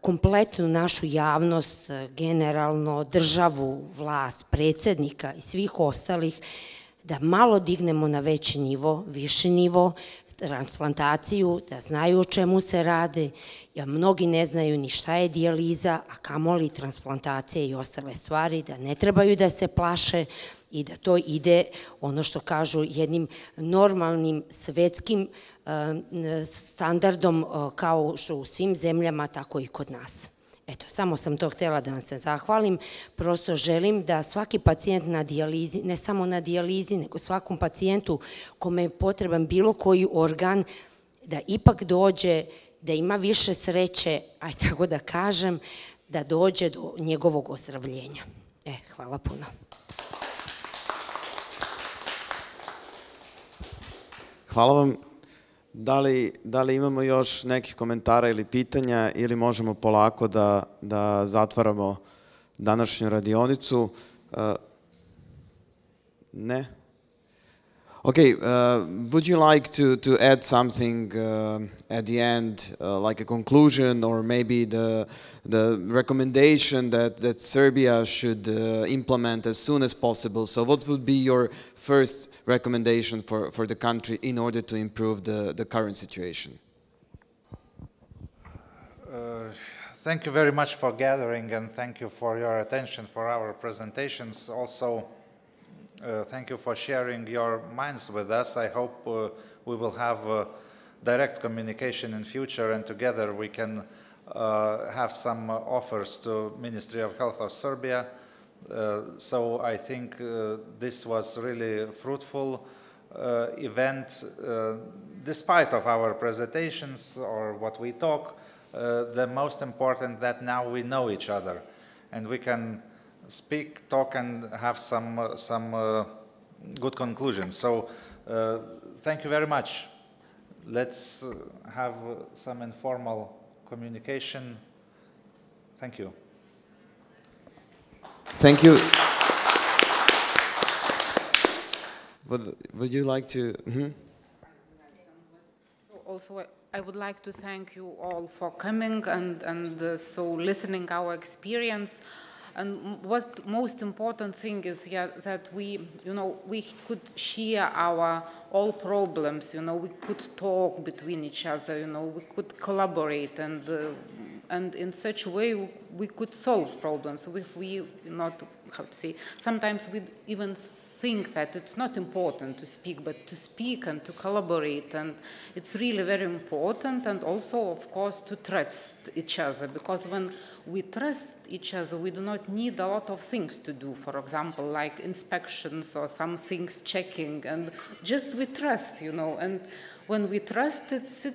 kompletnu našu javnost, generalno državu, vlast, predsjednika i svih ostalih, da malo dignemo na veći nivo, viši nivo transplantaciju, da znaju o čemu se rade, jer mnogi ne znaju ni šta je dijaliza, a kamoli transplantacije i ostale stvari, da ne trebaju da se plaše i da to ide, ono što kažu, jednim normalnim svetskim standardom kao što u svim zemljama, tako i kod nas. Eto, samo sam to htjela da vam se zahvalim. Prosto želim da svaki pacijent na dijalizi, ne samo na dijalizi, nego svakom pacijentu kome je potreban bilo koji organ, da ipak dođe, da ima više sreće, aj tako da kažem, da dođe do njegovog ozdravljenja. Hvala puno. Hvala vam. Da li imamo još nekih komentara ili pitanja ili možemo polako da zatvaramo današnju radionicu? Ne? Okay, would you like to add something at the end, like a conclusion or maybe the recommendation that Serbia should implement as soon as possible? So what would be your first recommendation for the country in order to improve the current situation? Thank you very much for gathering, and thank you for your attention for our presentations. Also, thank you for sharing your minds with us. I hope we will have direct communication in future, and together we can have some offers to Ministry of Health of Serbia. So I think this was really a fruitful event. Despite of our presentations or what we talk, the most important that now we know each other, and we can speak, talk, and have some good conclusions. So thank you very much. Let's have some informal communication. Thank you. Thank you. Would you like to? Also, I would like to thank you all for coming and so listening our experience. And what most important thing is that we could share our all problems. We could talk between each other. We could collaborate, and in such a way we could solve problems. If we not, how to say, sometimes we even think that it's not important to speak, but to speak and to collaborate, and it's really very important. And also, of course, to trust each other, because when we trust each other, we do not need a lot of things to do, for example, like inspections or some things checking, and just we trust, and when we trust, it's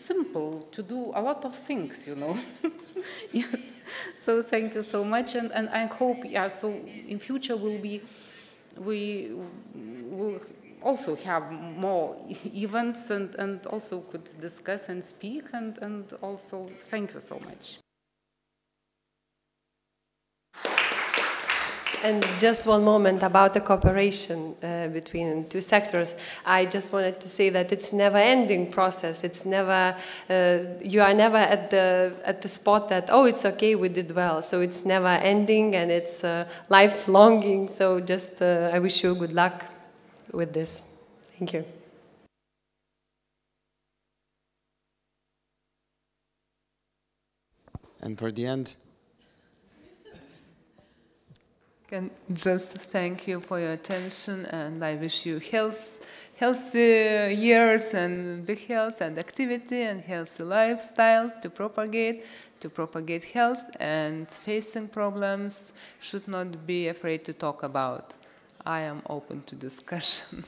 simple to do a lot of things, Yes, so thank you so much, and I hope, so in future we will also have more events and also could discuss and speak, and also thank you so much. And just one moment about the cooperation between two sectors. I just wanted to say that it's never-ending process. It's never you are never at the spot that, oh, it's okay, we did well. So it's never-ending and it's lifelonging. So just I wish you good luck with this. Thank you. And for the end. Can just thank you for your attention, and I wish you healthy years and big health and activity and healthy lifestyle to propagate health, and facing problems should not be afraid to talk about. I am open to discussion.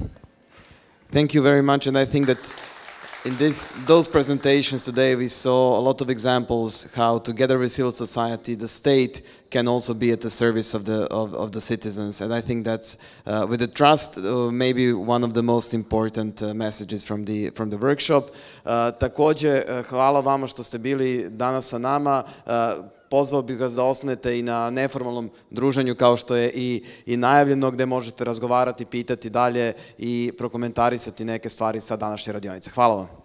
Thank you very much, and I think that in those presentations today, we saw a lot of examples how together with civil society, the state can also be at the service of the citizens. And I think that's, with the trust, maybe one of the most important messages from the workshop. Takođe, hvala vama što ste bili danas sa nama. Pozvao bih vas da ostanete i na neformalnom druženju kao što je i najavljeno, gde možete razgovarati, pitati dalje i prokomentarisati neke stvari sa današnje radionice. Hvala vam.